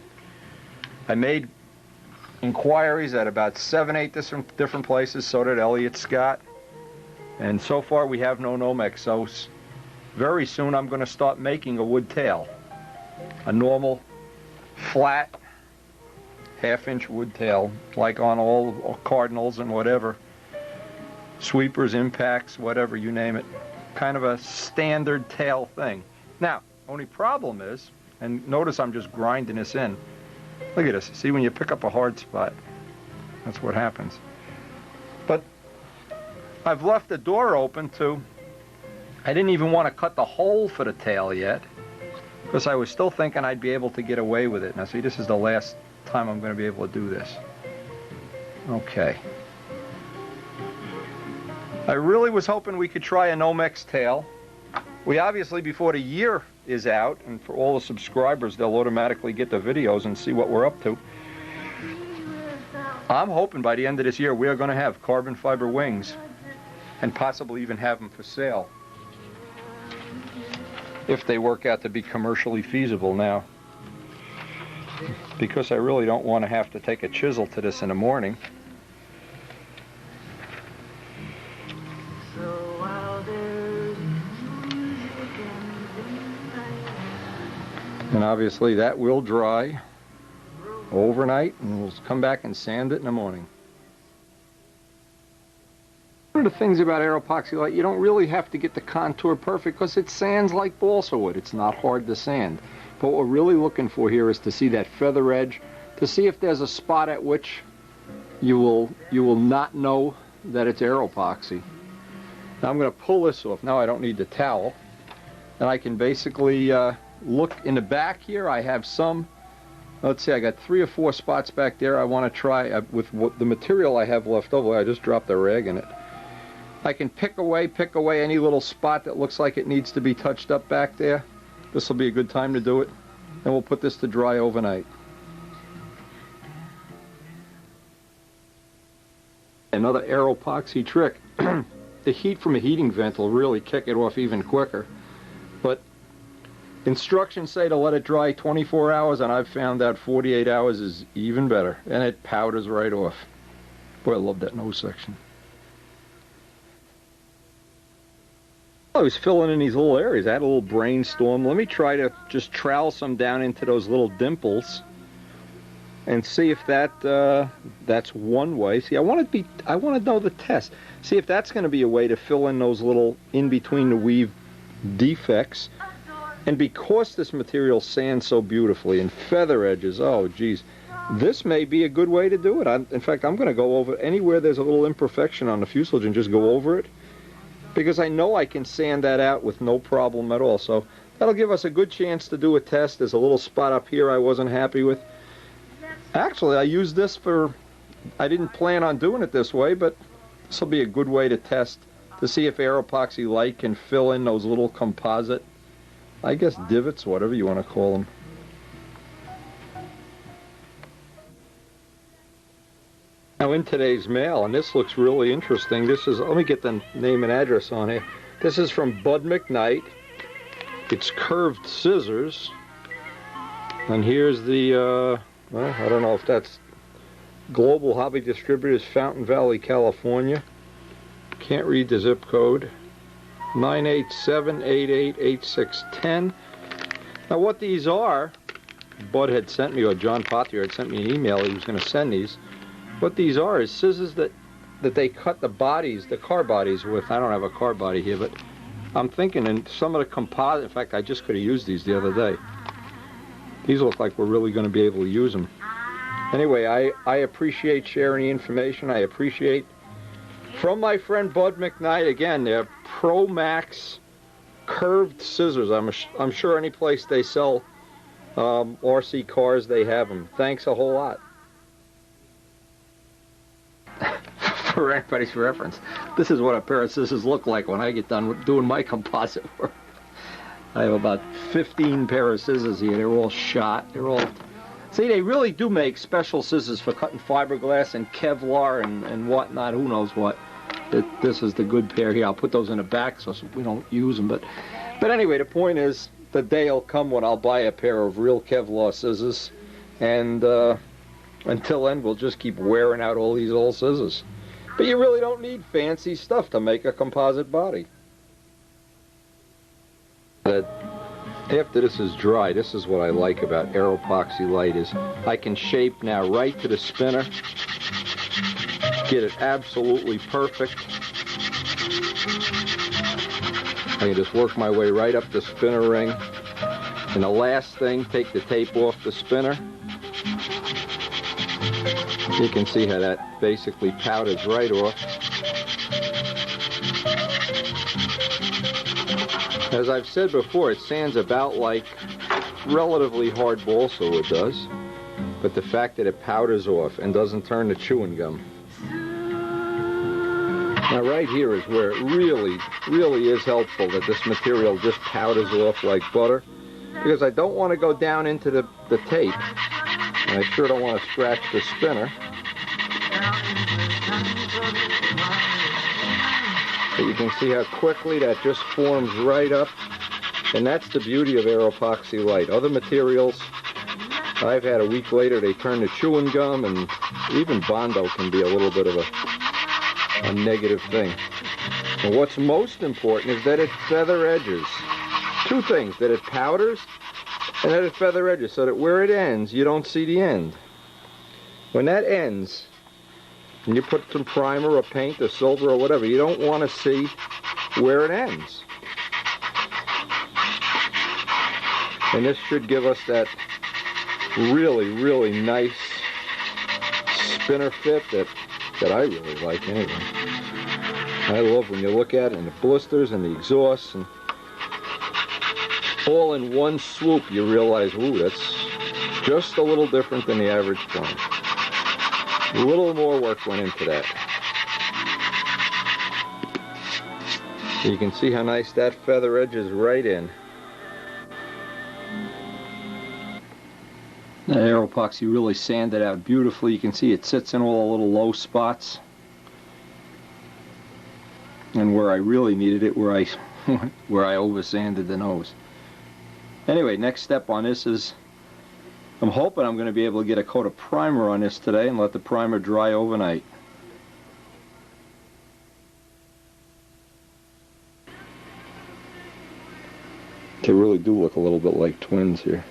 S1: I made inquiries at about 7-8 different places, so did Elliott Scott. And so far we have no Nomex, so very soon I'm going to start making a wood tail. A normal flat half-inch wood tail, like on all Cardinals and whatever, sweepers, impacts, whatever, you name it, kind of a standard tail thing. Now, only problem is, and notice I'm just grinding this in. Look at this. See, when you pick up a hard spot, that's what happens. But I've left the door open to, I didn't even want to cut the hole for the tail yet, because I was still thinking I'd be able to get away with it. Now see, this is the last time I'm going to be able to do this. Okay. I really was hoping we could try a Nomex tail. We obviously, before the year is out, and for all the subscribers, they'll automatically get the videos and see what we're up to. I'm hoping by the end of this year we are going to have carbon fiber wings and possibly even have them for sale, if they work out to be commercially feasible now. Because I really don't want to have to take a chisel to this in the morning. And obviously that will dry overnight, and we'll come back and sand it in the morning. One of the things about Aeropoxy light, you don't really have to get the contour perfect because it sands like balsa wood. It's not hard to sand. But what we're really looking for here is to see that feather edge, to see if there's a spot at which you will not know that it's Aeropoxy. Now I'm going to pull this off. Now I don't need the towel. And I can basically look in the back here. I have some, let's see, I got 3 or 4 spots back there I want to try with the material I have left over. I just dropped a rag in it. I can pick away any little spot that looks like it needs to be touched up back there. This will be a good time to do it. And we'll put this to dry overnight. Another Aeropoxy trick. The heat from a heating vent will really kick it off even quicker. But instructions say to let it dry 24 hours, and I've found out 48 hours is even better. And it powders right off. Boy, I love that nose section. I was filling in these little areas. I had a little brainstorm. Let me try to just trowel some down into those little dimples and see if that's one way. See, I want to know the test. See if that's going to be a way to fill in those little in between the weave defects. And because this material sands so beautifully and feather edges, oh geez, this may be a good way to do it. In fact, I'm going to go over anywhere there's a little imperfection on the fuselage and just go over it, because I know I can sand that out with no problem at all. So that'll give us a good chance to do a test. There's a little spot up here I wasn't happy with. Actually, I used this for, I didn't plan on doing it this way, but this will be a good way to test to see if aeropoxy light can fill in those little composite, I guess, divots, whatever you want to call them. Now in today's mail, and this looks really interesting, this is, let me get the name and address on here. This is from Bud McKnight. It's curved scissors. And here's the, well, I don't know if that's Global Hobby Distributors, Fountain Valley, California. Can't read the zip code. 987888610. Now what these are, Bud had sent me, or John Pottier had sent me an email, he was going to send these. What these are is scissors that they cut the bodies, the car bodies with. I don't have a car body here, but I'm thinking in some of the composite, in fact I just could have used these the other day. These look like we're really going to be able to use them. Anyway, I appreciate sharing the information. I appreciate, from my friend Bud McKnight, again, they're Pro Max curved scissors. I'm sure any place they sell RC cars, they have them. Thanks a whole lot. For anybody's reference, this is what a pair of scissors look like when I get done doing my composite work. I have about 15 pair of scissors here. They're all shot. They're all... See, they really do make special scissors for cutting fiberglass and Kevlar and whatnot. Who knows what. This is the good pair here. I'll put those in the back so we don't use them. But anyway, the point is, the day will come when I'll buy a pair of real Kevlar scissors. And until then, we'll just keep wearing out all these old scissors. But you really don't need fancy stuff to make a composite body. After this is dry, this is what I like about aeropoxy light, is I can shape now right to the spinner, get it absolutely perfect. I can just work my way right up the spinner ring. And the last thing, take the tape off the spinner. You can see how that basically powders right off. As I've said before, it sands about like relatively hard balsa wood does, but the fact that it powders off and doesn't turn to chewing gum. Now right here is where it really, really is helpful that this material just powders off like butter, because I don't want to go down into the tape, and I sure don't want to scratch the spinner. But you can see how quickly that just forms right up, and that's the beauty of aeropoxy light. Other materials, I've had a week later, they turn to chewing gum, and even Bondo can be a little bit of a negative thing. And what's most important is that it feather edges. Two things, that it powders and that it feather edges, so that where it ends, you don't see the end. When that ends, and you put some primer or paint or silver or whatever, you don't want to see where it ends. And this should give us that really, really nice spinner fit that I really like anyway. I love when you look at it, and the blisters and the exhausts, and all in one swoop you realize, ooh, that's just a little different than the average plane. A little more work went into that. You can see how nice that feather edges right in. The aeropoxy really sanded out beautifully. You can see it sits in all the little low spots. And where I really needed it, where I over sanded the nose. Anyway, next step on this is, I'm hoping I'm going to be able to get a coat of primer on this today and let the primer dry overnight. They really do look a little bit like twins here.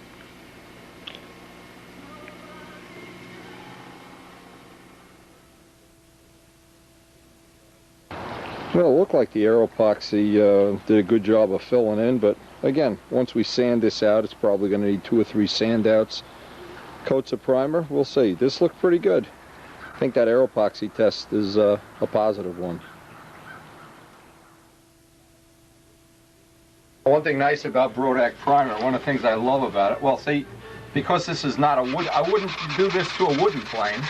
S1: Well, it looked like the aeropoxy did a good job of filling in, but again, once we sand this out, it's probably going to need 2 or 3 sand outs. Coats of primer, we'll see. This looked pretty good. I think that aeropoxy test is a positive one. One thing nice about Brodak primer, one of the things I love about it, well, see, because this is not a wood, I wouldn't do this to a wooden plane,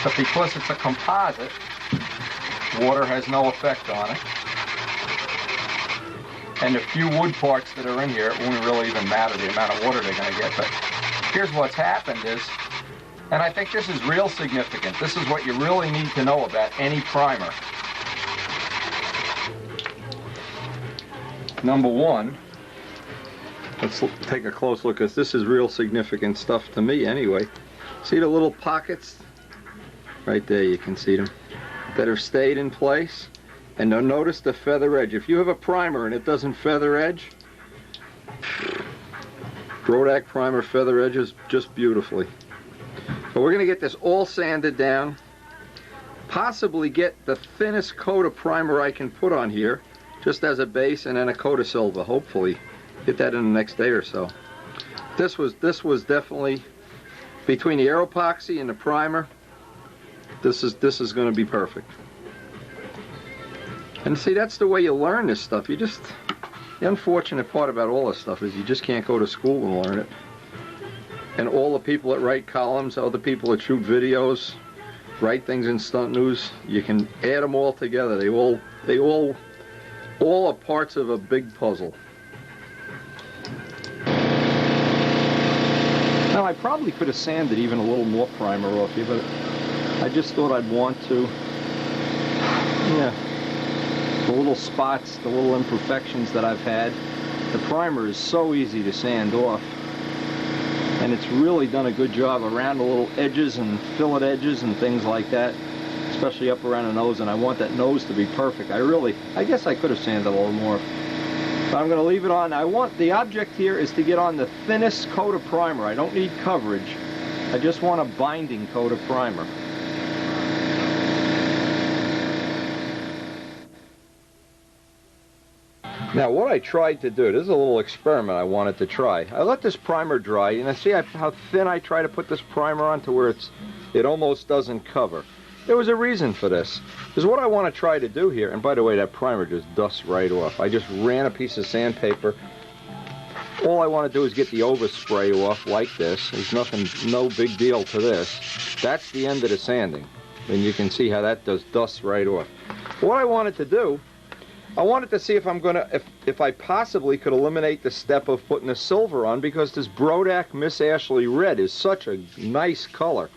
S1: but because it's a composite, Water has no effect on it. And the few wood parts that are in here, it won't really even matter the amount of water they're going to get. But here's what's happened is, and I think this is real significant. This is what you really need to know about any primer. Number one, let's take a close look, because this is real significant stuff to me anyway. See the little pockets? Right there, you can see them, that have stayed in place. And now notice the feather edge. If you have a primer and it doesn't feather edge, Brodak primer feather edges just beautifully. But we're going to get this all sanded down, possibly get the thinnest coat of primer I can put on here, just as a base, and then a coat of silver, hopefully. Get that in the next day or so. This was definitely, between the air epoxy and the primer, this is going to be perfect. And see, that's the way you learn this stuff. The unfortunate part about all this stuff is you just can't go to school and learn it. And all the people that write columns, all the people that shoot videos, write things in Stunt News, you can add them all together. They all are parts of a big puzzle. Now, I probably could have sanded even a little more primer off here, but I just thought I'd want to. Yeah. The little spots, the little imperfections that I've had, the primer is so easy to sand off, and it's really done a good job around the little edges and fillet edges and things like that, especially up around the nose, and I want that nose to be perfect. I guess I could have sanded a little more, but I'm going to leave it on. The object here is to get on the thinnest coat of primer. I don't need coverage. I just want a binding coat of primer. Now, what I tried to do, this is a little experiment I wanted to try. I let this primer dry, and I see how thin I try to put this primer on to where it almost doesn't cover. There was a reason for this. Because what I want to try to do here, and by the way, that primer just dusts right off. I just ran a piece of sandpaper. All I want to do is get the overspray off like this. There's no big deal to this. That's the end of the sanding. And you can see how that dusts right off. What I wanted to do, I wanted to see if I possibly could eliminate the step of putting the silver on, because this Brodak Miss Ashley Red is such a nice color.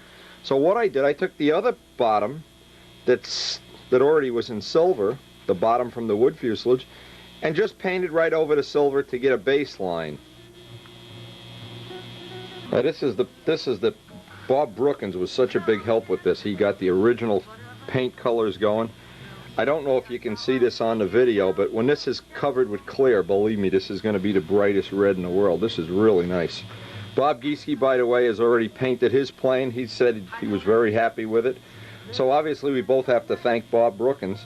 S1: So what I did, I took the other bottom that already was in silver, the bottom from the wood fuselage, and just painted right over the silver to get a baseline. Now this is the Bob Brookins was such a big help with this. He got the original paint colors going. I don't know if you can see this on the video, but when this is covered with clear, believe me, this is going to be the brightest red in the world. This is really nice. Bob Gieske, by the way, has already painted his plane. He said he was very happy with it. So obviously we both have to thank Bob Brookins.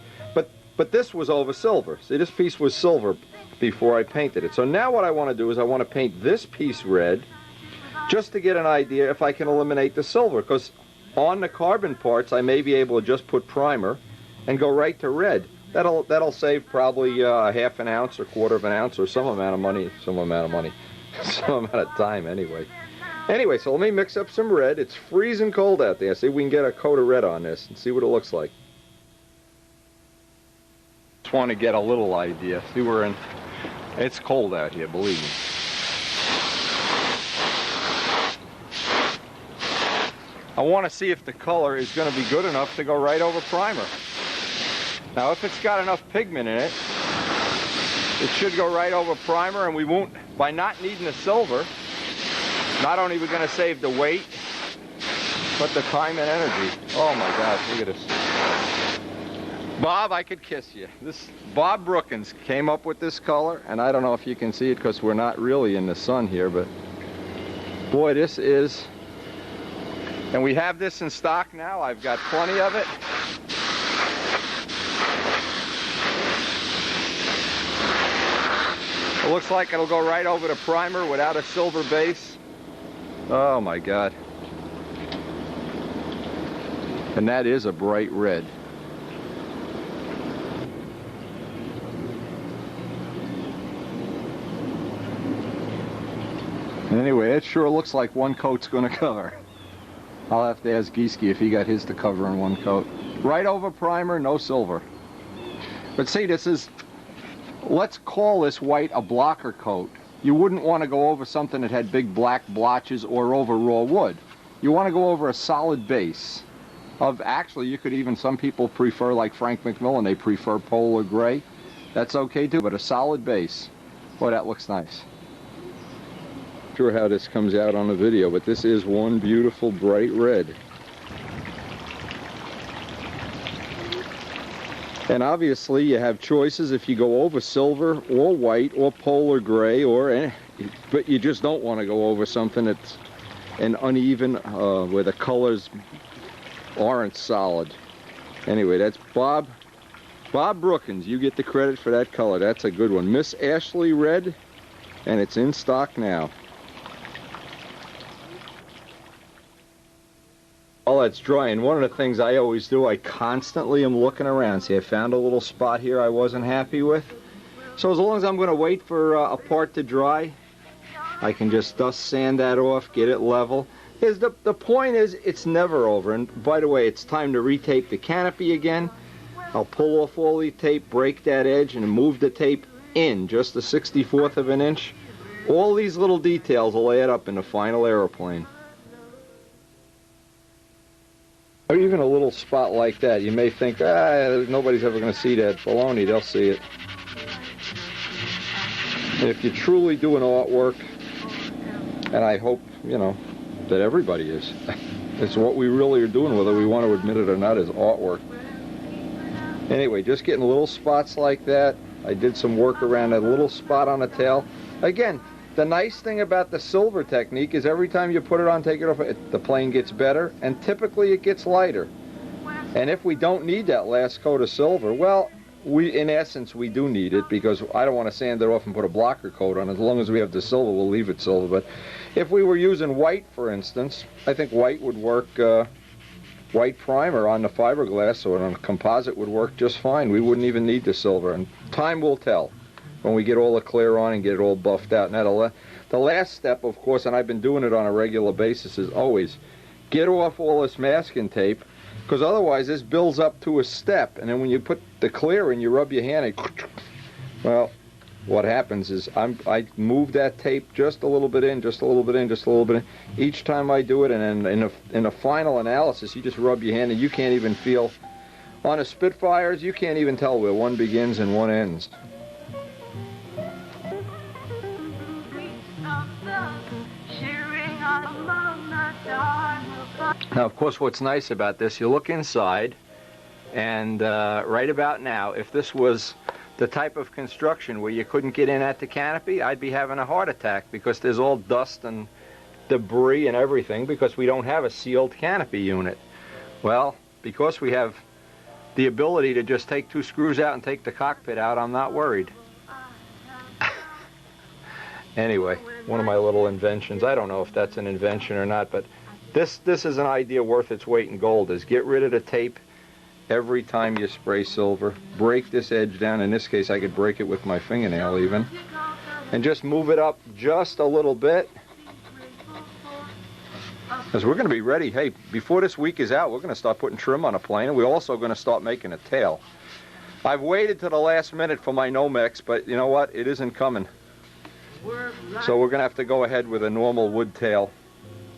S1: But this was over silver. See, this piece was silver before I painted it. So now what I want to do is I want to paint this piece red, just to get an idea if I can eliminate the silver. Because on the carbon parts, I may be able to just put primer and go right to red. That'll save probably a half an ounce or quarter of an ounce or some amount of time anyway. Anyway, so let me mix up some red. It's freezing cold out there. See if we can get a coat of red on this and see what it looks like. Just want to get a little idea. See, it's cold out here, believe me. I want to see if the color is going to be good enough to go right over primer. Now, if it's got enough pigment in it, it should go right over primer, and we won't, by not needing the silver, not only are we going to save the weight, but the time and energy. Oh my God, look at this. Bob, I could kiss you. Bob Brookins came up with this color, and I don't know if you can see it because we're not really in the sun here, but boy, this is, and we have this in stock now. I've got plenty of it. It looks like it'll go right over the primer without a silver base. Oh my God. And that is a bright red. Anyway, it sure looks like one coat's going to cover. I'll have to ask Gieske if he got his to cover in one coat. Right over primer, no silver. But see, this is, let's call this white a blocker coat. You wouldn't want to go over something that had big black blotches or over raw wood. You want to go over a solid base of, actually, you could even, some people prefer, like Frank McMillan, they prefer polar gray. That's okay too, but a solid base. Boy, that looks nice. Not sure how this comes out on the video, but this is one beautiful bright red. And obviously you have choices if you go over silver or white or polar gray, but you just don't want to go over something that's an uneven, where the colors aren't solid. Anyway, that's Bob Brookins. You get the credit for that color. That's a good one. Miss Ashley Red, and it's in stock now. While that's drying, one of the things I always do, I constantly am looking around. See, I found a little spot here I wasn't happy with. So as long as I'm going to wait for a part to dry, I can just dust sand that off, get it level. The point is, it's never over. And by the way, it's time to retape the canopy again. I'll pull off all the tape, break that edge, and move the tape in just a 64th of an inch. All these little details will add up in the final aeroplane. Or even a little spot like that, you may think, nobody's ever going to see that. Baloney, they'll see it. And if you're truly doing artwork, and I hope, you know, that everybody is, it's what we really are doing, whether we want to admit it or not, is artwork. Anyway, just getting little spots like that. I did some work around a little spot on the tail. Again, the nice thing about the silver technique is every time you put it on, take it off, the plane gets better, and typically it gets lighter. And if we don't need that last coat of silver, well, in essence, we do need it, because I don't want to sand it off and put a blocker coat on. As long as we have the silver, we'll leave it silver. But if we were using white, for instance, I think white would work, white primer on the fiberglass or on a composite would work just fine. We wouldn't even need the silver, and time will tell when we get all the clear on and get it all buffed out. Now, the last step, of course, and I've been doing it on a regular basis, is always get off all this masking tape, because otherwise this builds up to a step, and then when you put the clear in, you rub your hand, well, what happens is I move that tape just a little bit in, just a little bit in, just a little bit in, each time I do it, and then in a final analysis, you just rub your hand, and you can't even feel, on the Spitfires, you can't even tell where one begins and one ends. Now, of course, what's nice about this, you look inside, and right about now, if this was the type of construction where you couldn't get in at the canopy, I'd be having a heart attack, because there's all dust and debris and everything, because we don't have a sealed canopy unit. Well, because we have the ability to just take 2 screws out and take the cockpit out, I'm not worried. Anyway, one of my little inventions, I don't know if that's an invention or not, but this is an idea worth its weight in gold, is get rid of the tape every time you spray silver. Break this edge down. In this case, I could break it with my fingernail even. And just move it up just a little bit. Because we're going to be ready. Hey, before this week is out, we're going to start putting trim on a plane, and we're also going to start making a tail. I've waited to the last minute for my Nomex, but you know what? It isn't coming. So we're going to have to go ahead with a normal wood tail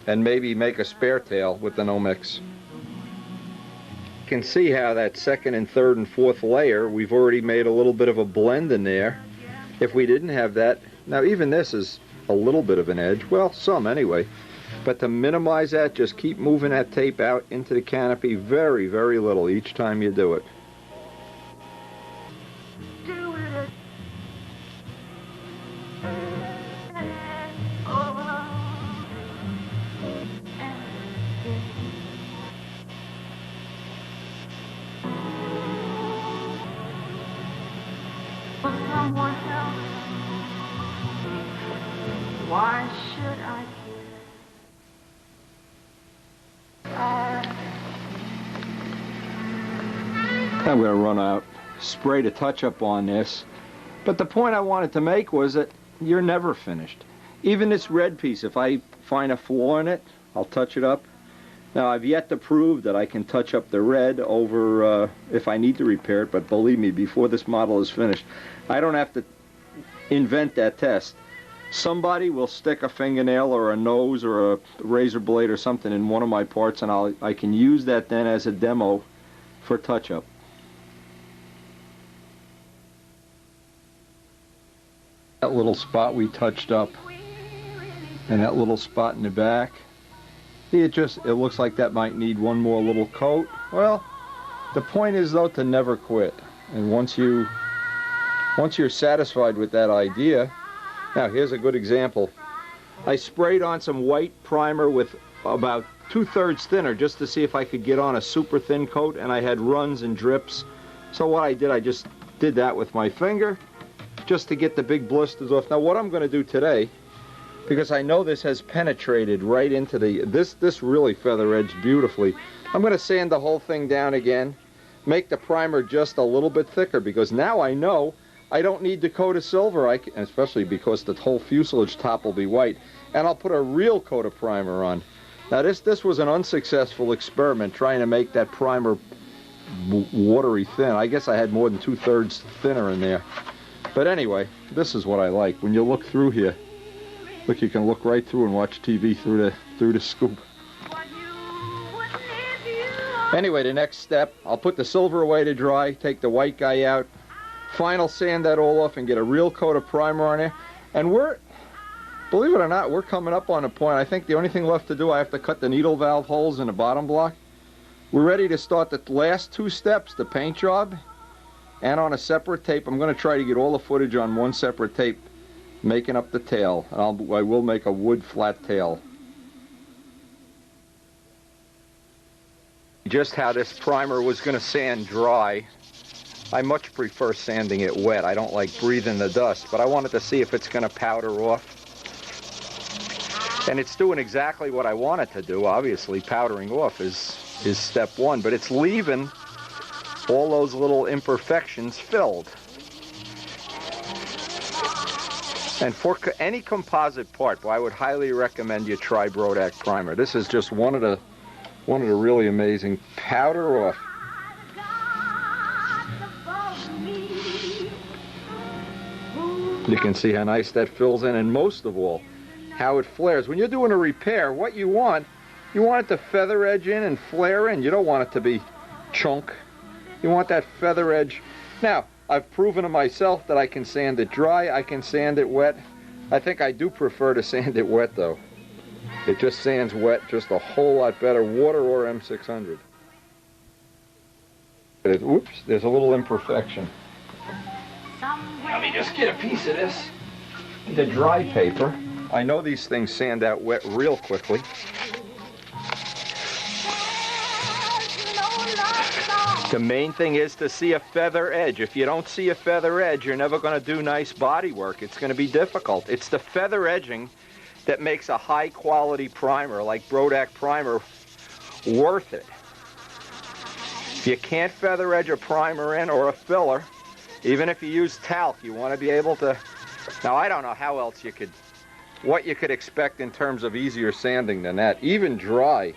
S1: and maybe make a spare tail with the Nomex. You can see how that second and third and fourth layer, we've already made a little bit of a blend in there. If we didn't have that, now even this is a little bit of an edge, well, some anyway. But to minimize that, just keep moving that tape out into the canopy very, very little each time you do it.
S8: Why should I
S1: I'm going to run out, spray to touch up on this. But the point I wanted to make was that you're never finished. Even this red piece, if I find a flaw in it, I'll touch it up. Now, I've yet to prove that I can touch up the red over if I need to repair it, but believe me, before this model is finished, I don't have to invent that test. Somebody will stick a fingernail or a nose or a razor blade or something in one of my parts, and I can use that then as a demo for touch-up. That little spot we touched up, and that little spot in the back, it looks like that might need one more little coat. Well, the point is though to never quit, and once you're satisfied with that idea. Now here's a good example. I sprayed on some white primer with about 2/3 thinner just to see if I could get on a super thin coat, and I had runs and drips. So what I did, I just did that with my finger just to get the big blisters off. Now what I'm going to do today, because I know this has penetrated right into this really feather edged beautifully, I'm going to sand the whole thing down again, make the primer just a little bit thicker, because now I know I don't need to coat of silver, especially because the whole fuselage top will be white, and I'll put a real coat of primer on. Now this was an unsuccessful experiment trying to make that primer watery thin. I guess I had more than 2/3 thinner in there. But anyway, this is what I like. When you look through here, look, you can look right through and watch TV through the scoop. Anyway, the next step, I'll put the silver away to dry, take the white guy out, final sand that all off and get a real coat of primer on there. And believe it or not, we're coming up on a point. I think the only thing left to do, I have to cut the needle valve holes in the bottom block. We're ready to start the last 2 steps, the paint job, and on a separate tape. I'm going to try to get all the footage on one separate tape, making up the tail. And I will make a wood flat tail. Just how this primer was going to sand dry. I much prefer sanding it wet. I don't like breathing the dust, but I wanted to see if it's going to powder off. And it's doing exactly what I want it to do. Obviously, powdering off is step 1, but it's leaving all those little imperfections filled. And for any composite part, well, I would highly recommend you try Brodak primer. This is just one of the really amazing powder off. You can see how nice that fills in, and most of all, how it flares. When you're doing a repair, what you want it to feather edge in and flare in. You don't want it to be chunk. You want that feather edge. Now, I've proven to myself that I can sand it dry, I can sand it wet. I think I do prefer to sand it wet though. It just sands wet just a whole lot better, water or M600. Oops, there's a little imperfection. Let me just get a piece of this. The dry paper. I know these things sand out wet real quickly. The main thing is to see a feather edge. If you don't see a feather edge, you're never going to do nice body work. It's going to be difficult. It's the feather edging that makes a high quality primer like Brodak primer worth it. If you can't feather edge a primer in or a filler, even if you use talc, you want to be able to. Now I don't know how else what you could expect in terms of easier sanding than that. Even dry,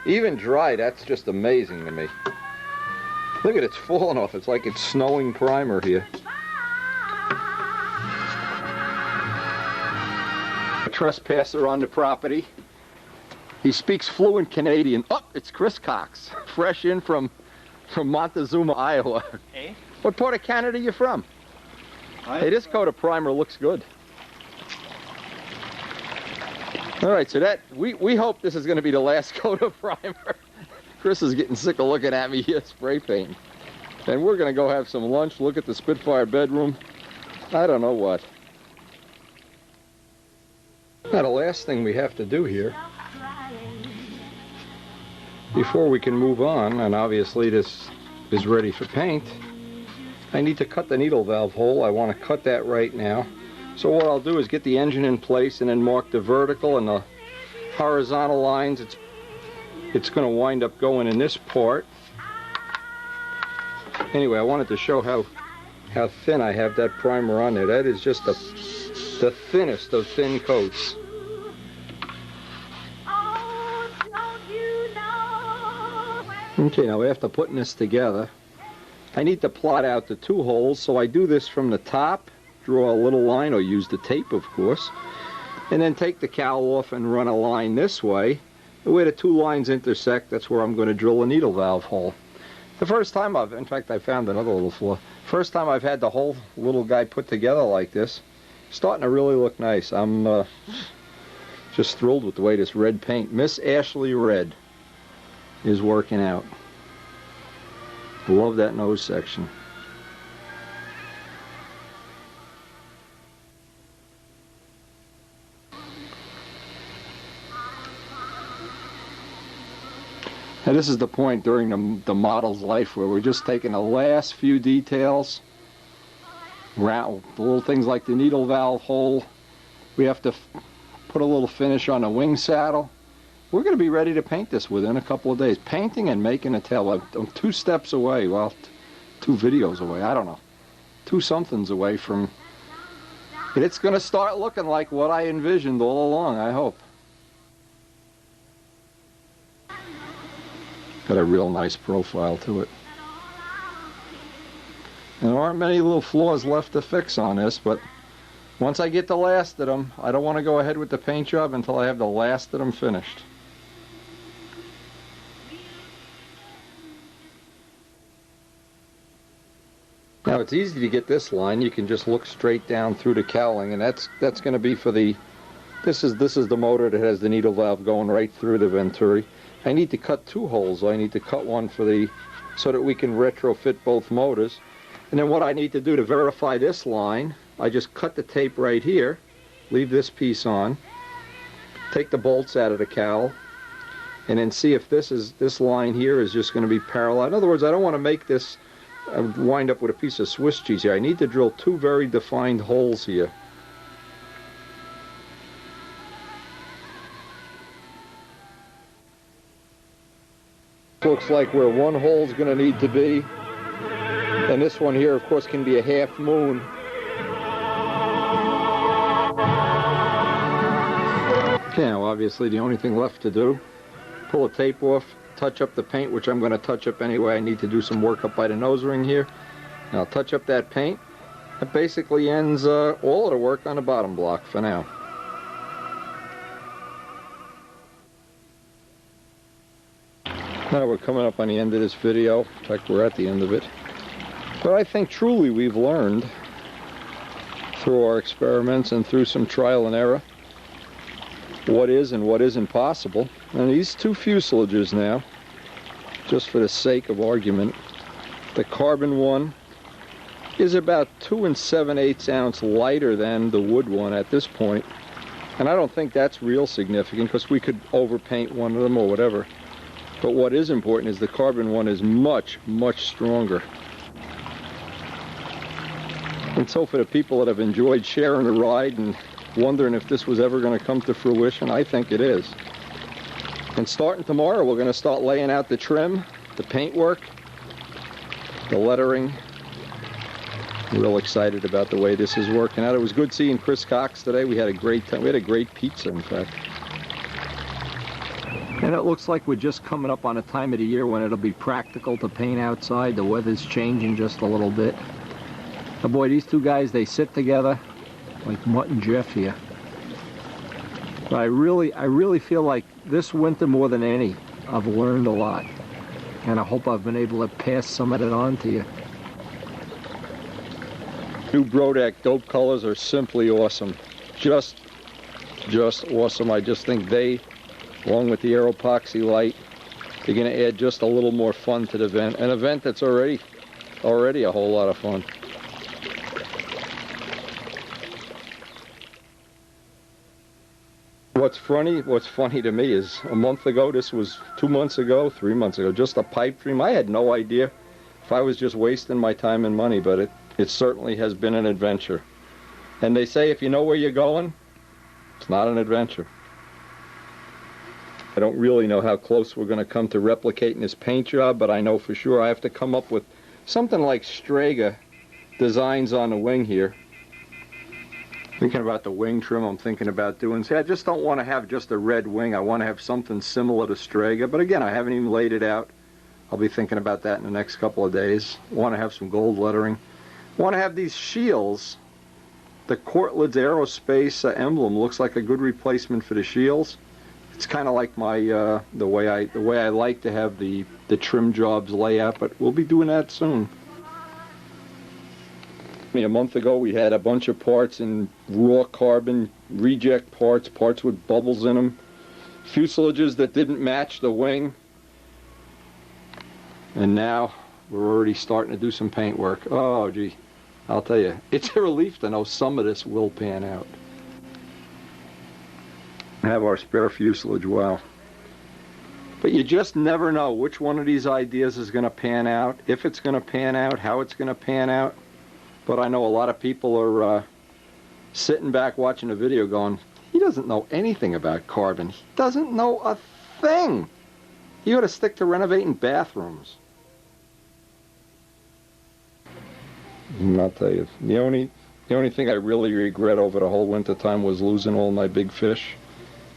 S1: that's just amazing to me. Look at it, it's falling off. It's like it's snowing primer here. A trespasser on the property. He speaks fluent Canadian. Oh, it's Chris Cox, fresh in from Montezuma, Iowa.
S8: Hey?
S1: What part of Canada are you from? Hey, this coat of primer looks good. All right, so we hope this is going to be the last coat of primer. Chris is getting sick of looking at me here spray painting. And we're going to go have some lunch, look at the Spitfire bedroom. I don't know what. Now the last thing we have to do here, before we can move on, and obviously this is ready for paint, I need to cut the needle valve hole. I want to cut that right now. So what I'll do is get the engine in place and then mark the vertical and the horizontal lines. It's going to wind up going in this part. Anyway, I wanted to show how thin I have that primer on there. That is just the thinnest of thin coats. Okay, now after putting this together, I need to plot out the 2 holes, so I do this from the top, draw a little line, or use the tape, of course, and then take the cowl off and run a line this way. Where the 2 lines intersect, that's where I'm going to drill a needle valve hole. The first time in fact, I found another little flaw. First time I've had the whole little guy put together like this, starting to really look nice. I'm just thrilled with the way this red paint, Miss Ashley Red, is working out. Love that nose section. Now this is the point during the model's life where we're just taking the last few details, round, little things like the needle valve hole. We have to put a little finish on the wing saddle. We're going to be ready to paint this within a couple of days. Painting and making a tail. I'm 2 steps away, well, 2 videos away, I don't know. 2 somethings away from... And it's going to start looking like what I envisioned all along, I hope. Got a real nice profile to it. And there aren't many little flaws left to fix on this, but once I get the last of them, I don't want to go ahead with the paint job until I have the last of them finished. Now it's easy to get this line. You can just look straight down through the cowling, and that's going to be for the... This is the motor that has the needle valve going right through the venturi. I need to cut 2 holes. I need to cut one for the... so that we can retrofit both motors. And then what I need to do to verify this line, I just cut the tape right here, leave this piece on, take the bolts out of the cowl, and then see if this line here is just going to be parallel. In other words, I don't want to make this wind up with a piece of Swiss cheese here. I need to drill 2 very defined holes here. Looks like where one hole is going to need to be. And this one here, of course, can be a half moon. Okay, now obviously the only thing left to do, pull the tape off, touch up the paint, which I'm going to touch up anyway. I need to do some work up by the nose ring here. And I'll touch up that paint. That basically ends all of the work on the bottom block for now. Now we're coming up on the end of this video. In fact, we're at the end of it. But I think truly we've learned through our experiments and through some trial and error what is and what isn't possible. And these 2 fuselages now, just for the sake of argument, the carbon one is about 2 7/8 ounces lighter than the wood one at this point. And I don't think that's real significant because we could overpaint one of them or whatever. But what is important is the carbon one is much, much stronger. And so for the people that have enjoyed sharing the ride and wondering if this was ever going to come to fruition, I think it is. And starting tomorrow, we're going to start laying out the trim, the paintwork, the lettering. Real excited about the way this is working out. It was good seeing Chris Cox today. We had a great time. We had a great pizza, in fact. And it looks like we're just coming up on a time of the year when it'll be practical to paint outside. The weather's changing just a little bit. Oh boy, these 2 guys, they sit together like Mutt and Jeff here. But I really feel like this winter more than any, I've learned a lot. And I hope I've been able to pass some of it on to you. New Brodak dope colors are simply awesome. Just awesome. I just think they, along with the Aeropoxy light, they're going to add just a little more fun to the event. An event that's already a whole lot of fun. What's funny to me is a month ago, this was 2 months ago, 3 months ago, just a pipe dream. I had no idea if I was just wasting my time and money, but it certainly has been an adventure. And they say if you know where you're going, it's not an adventure. I don't really know how close we're going to come to replicating this paint job, but I know for sure I have to come up with something like Strega designs on the wing here. Thinking about the wing trim, I'm thinking about doing. See, I just don't want to have just a red wing. I want to have something similar to Strega. But again, I haven't even laid it out. I'll be thinking about that in the next couple of days. Want to have some gold lettering. Want to have these shields. The Cortlands Aerospace emblem looks like a good replacement for the shields. It's kind of like my the way I like to have the trim jobs layout, but we'll be doing that soon. A month ago we had a bunch of parts in raw carbon, reject parts, parts with bubbles in them, fuselages that didn't match the wing, and now we're already starting to do some paint work. Oh gee, I'll tell you, it's a relief to know some of this will pan out. Have our spare fuselage, wow. But you just never know which one of these ideas is going to pan out, if it's going to pan out, how it's going to pan out. But I know a lot of people are sitting back watching the video going, he doesn't know anything about carbon. He doesn't know a thing. He ought to stick to renovating bathrooms. And I'll tell you, the only thing I really regret over the whole winter time was losing all my big fish.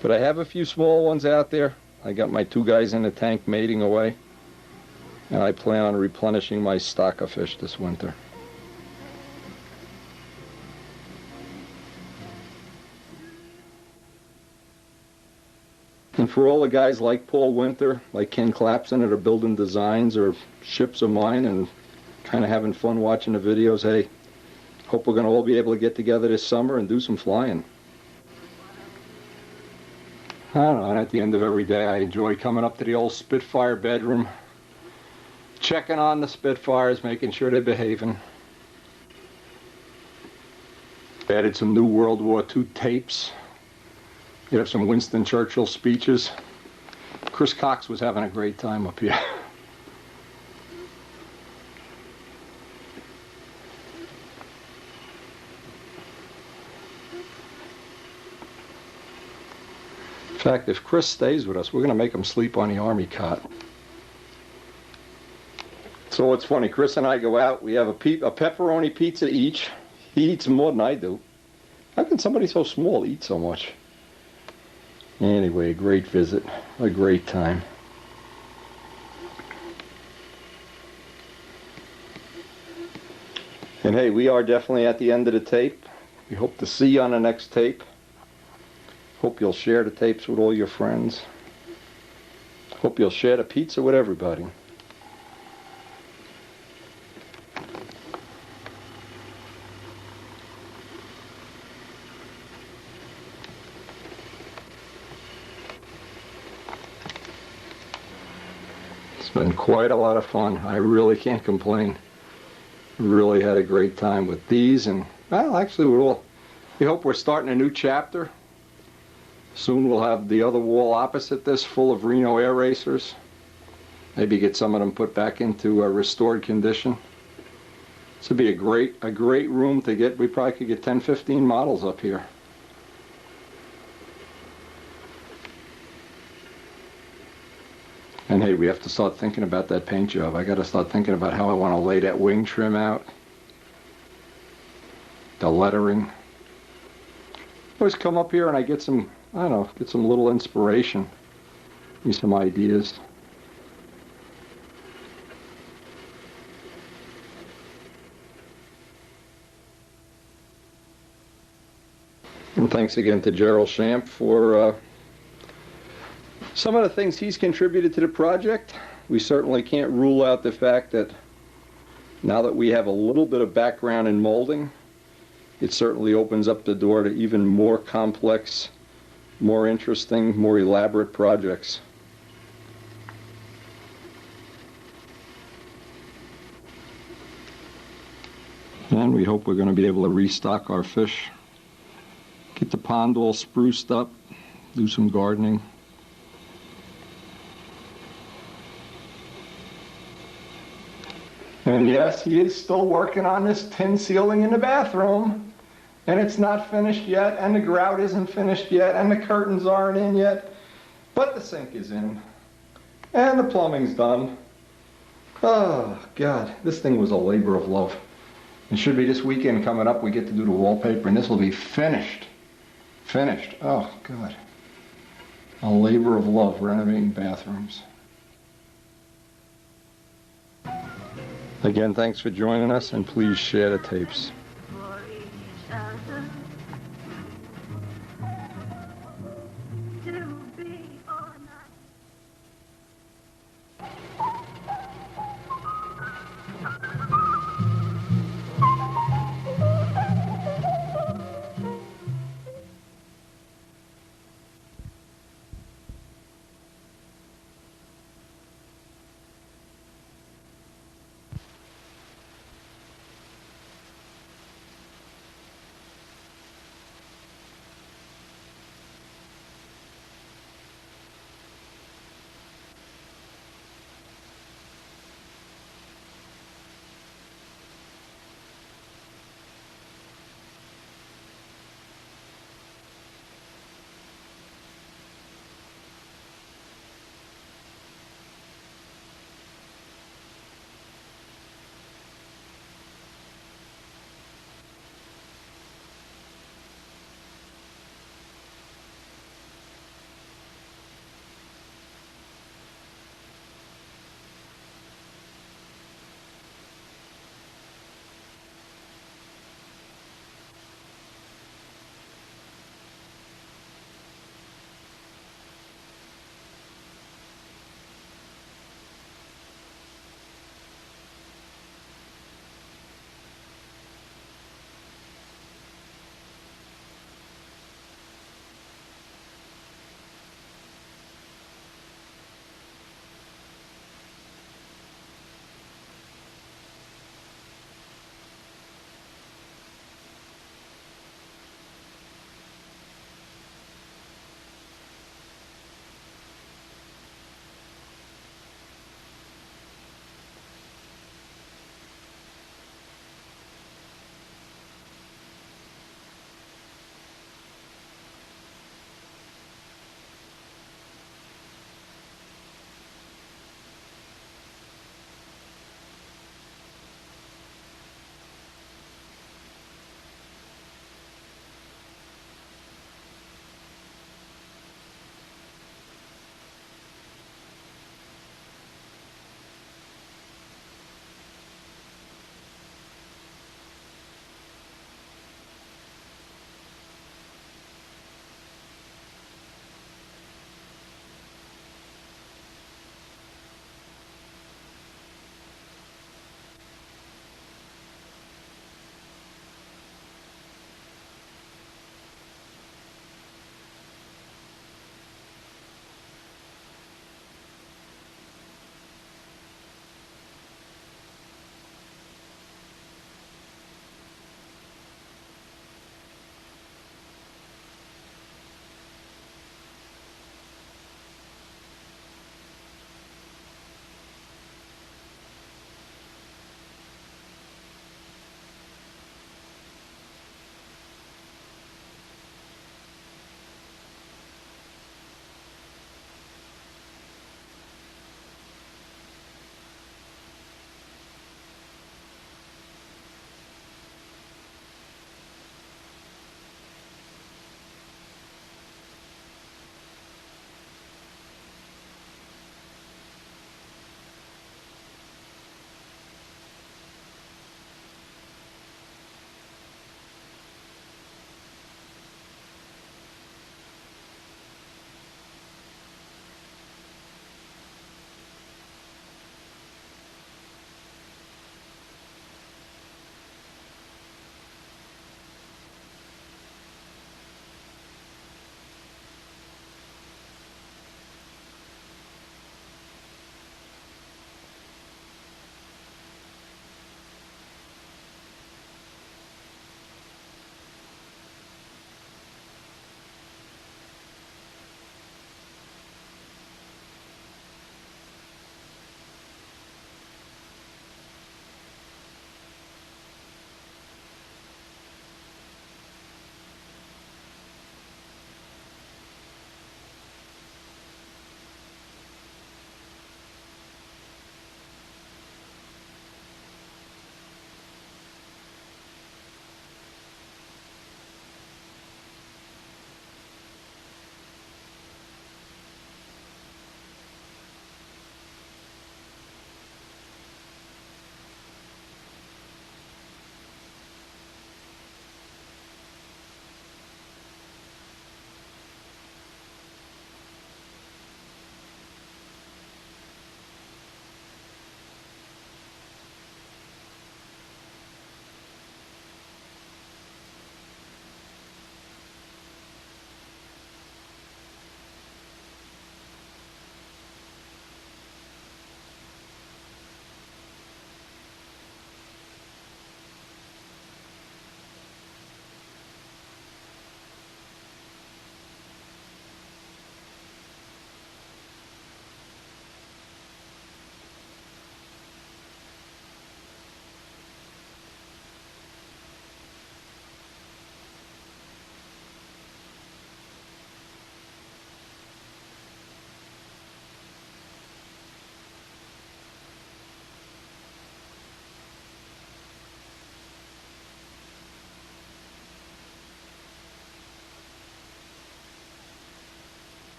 S1: But I have a few small ones out there. I got my 2 guys in the tank mating away. And I plan on replenishing my stock of fish this winter. And for all the guys like Paul Winter, like Ken Clapson, that are building designs or ships of mine and kind of having fun watching the videos, hey, hope we're going to all be able to get together this summer and do some flying. I don't know, and at the end of every day I enjoy coming up to the old Spitfire bedroom, checking on the Spitfires, making sure they're behaving. Added some new World War II tapes. You have some Winston Churchill speeches. Chris Cox was having a great time up here. In fact, if Chris stays with us, we're going to make him sleep on the army cot. So it's funny, Chris and I go out, we have a pepperoni pizza each. He eats more than I do. How can somebody so small eat so much? Anyway, a great visit, a great time. And hey, we are definitely at the end of the tape. We hope to see you on the next tape. Hope you'll share the tapes with all your friends. Hope you'll share the pizza with everybody. It's been quite a lot of fun. I really can't complain. Really had a great time with these, and well, actually we hope we're starting a new chapter. Soon we'll have the other wall opposite this full of Reno air racers. Maybe get some of them put back into a restored condition. This would be a great room to get. We probably could get 10, 15 models up here. And hey, we have to start thinking about that paint job. I got to start thinking about how I want to lay that wing trim out. The lettering. Always come up here and I get some, I don't know, get some little inspiration. Give me some ideas. And thanks again to Gerald Champ for some of the things he's contributed to the project. We certainly can't rule out the fact that now that we have a little bit of background in molding, it certainly opens up the door to even more complex, more interesting, more elaborate projects. And we hope we're going to be able to restock our fish, get the pond all spruced up, do some gardening. And yes, he is still working on this tin ceiling in the bathroom. And it's not finished yet, and the grout isn't finished yet, and the curtains aren't in yet. But the sink is in. And the plumbing's done. Oh, God, this thing was a labor of love. It should be this weekend coming up, we get to do the wallpaper, and this will be finished. Finished. Oh, God. A labor of love renovating bathrooms. Again, thanks for joining us, and please share the tapes.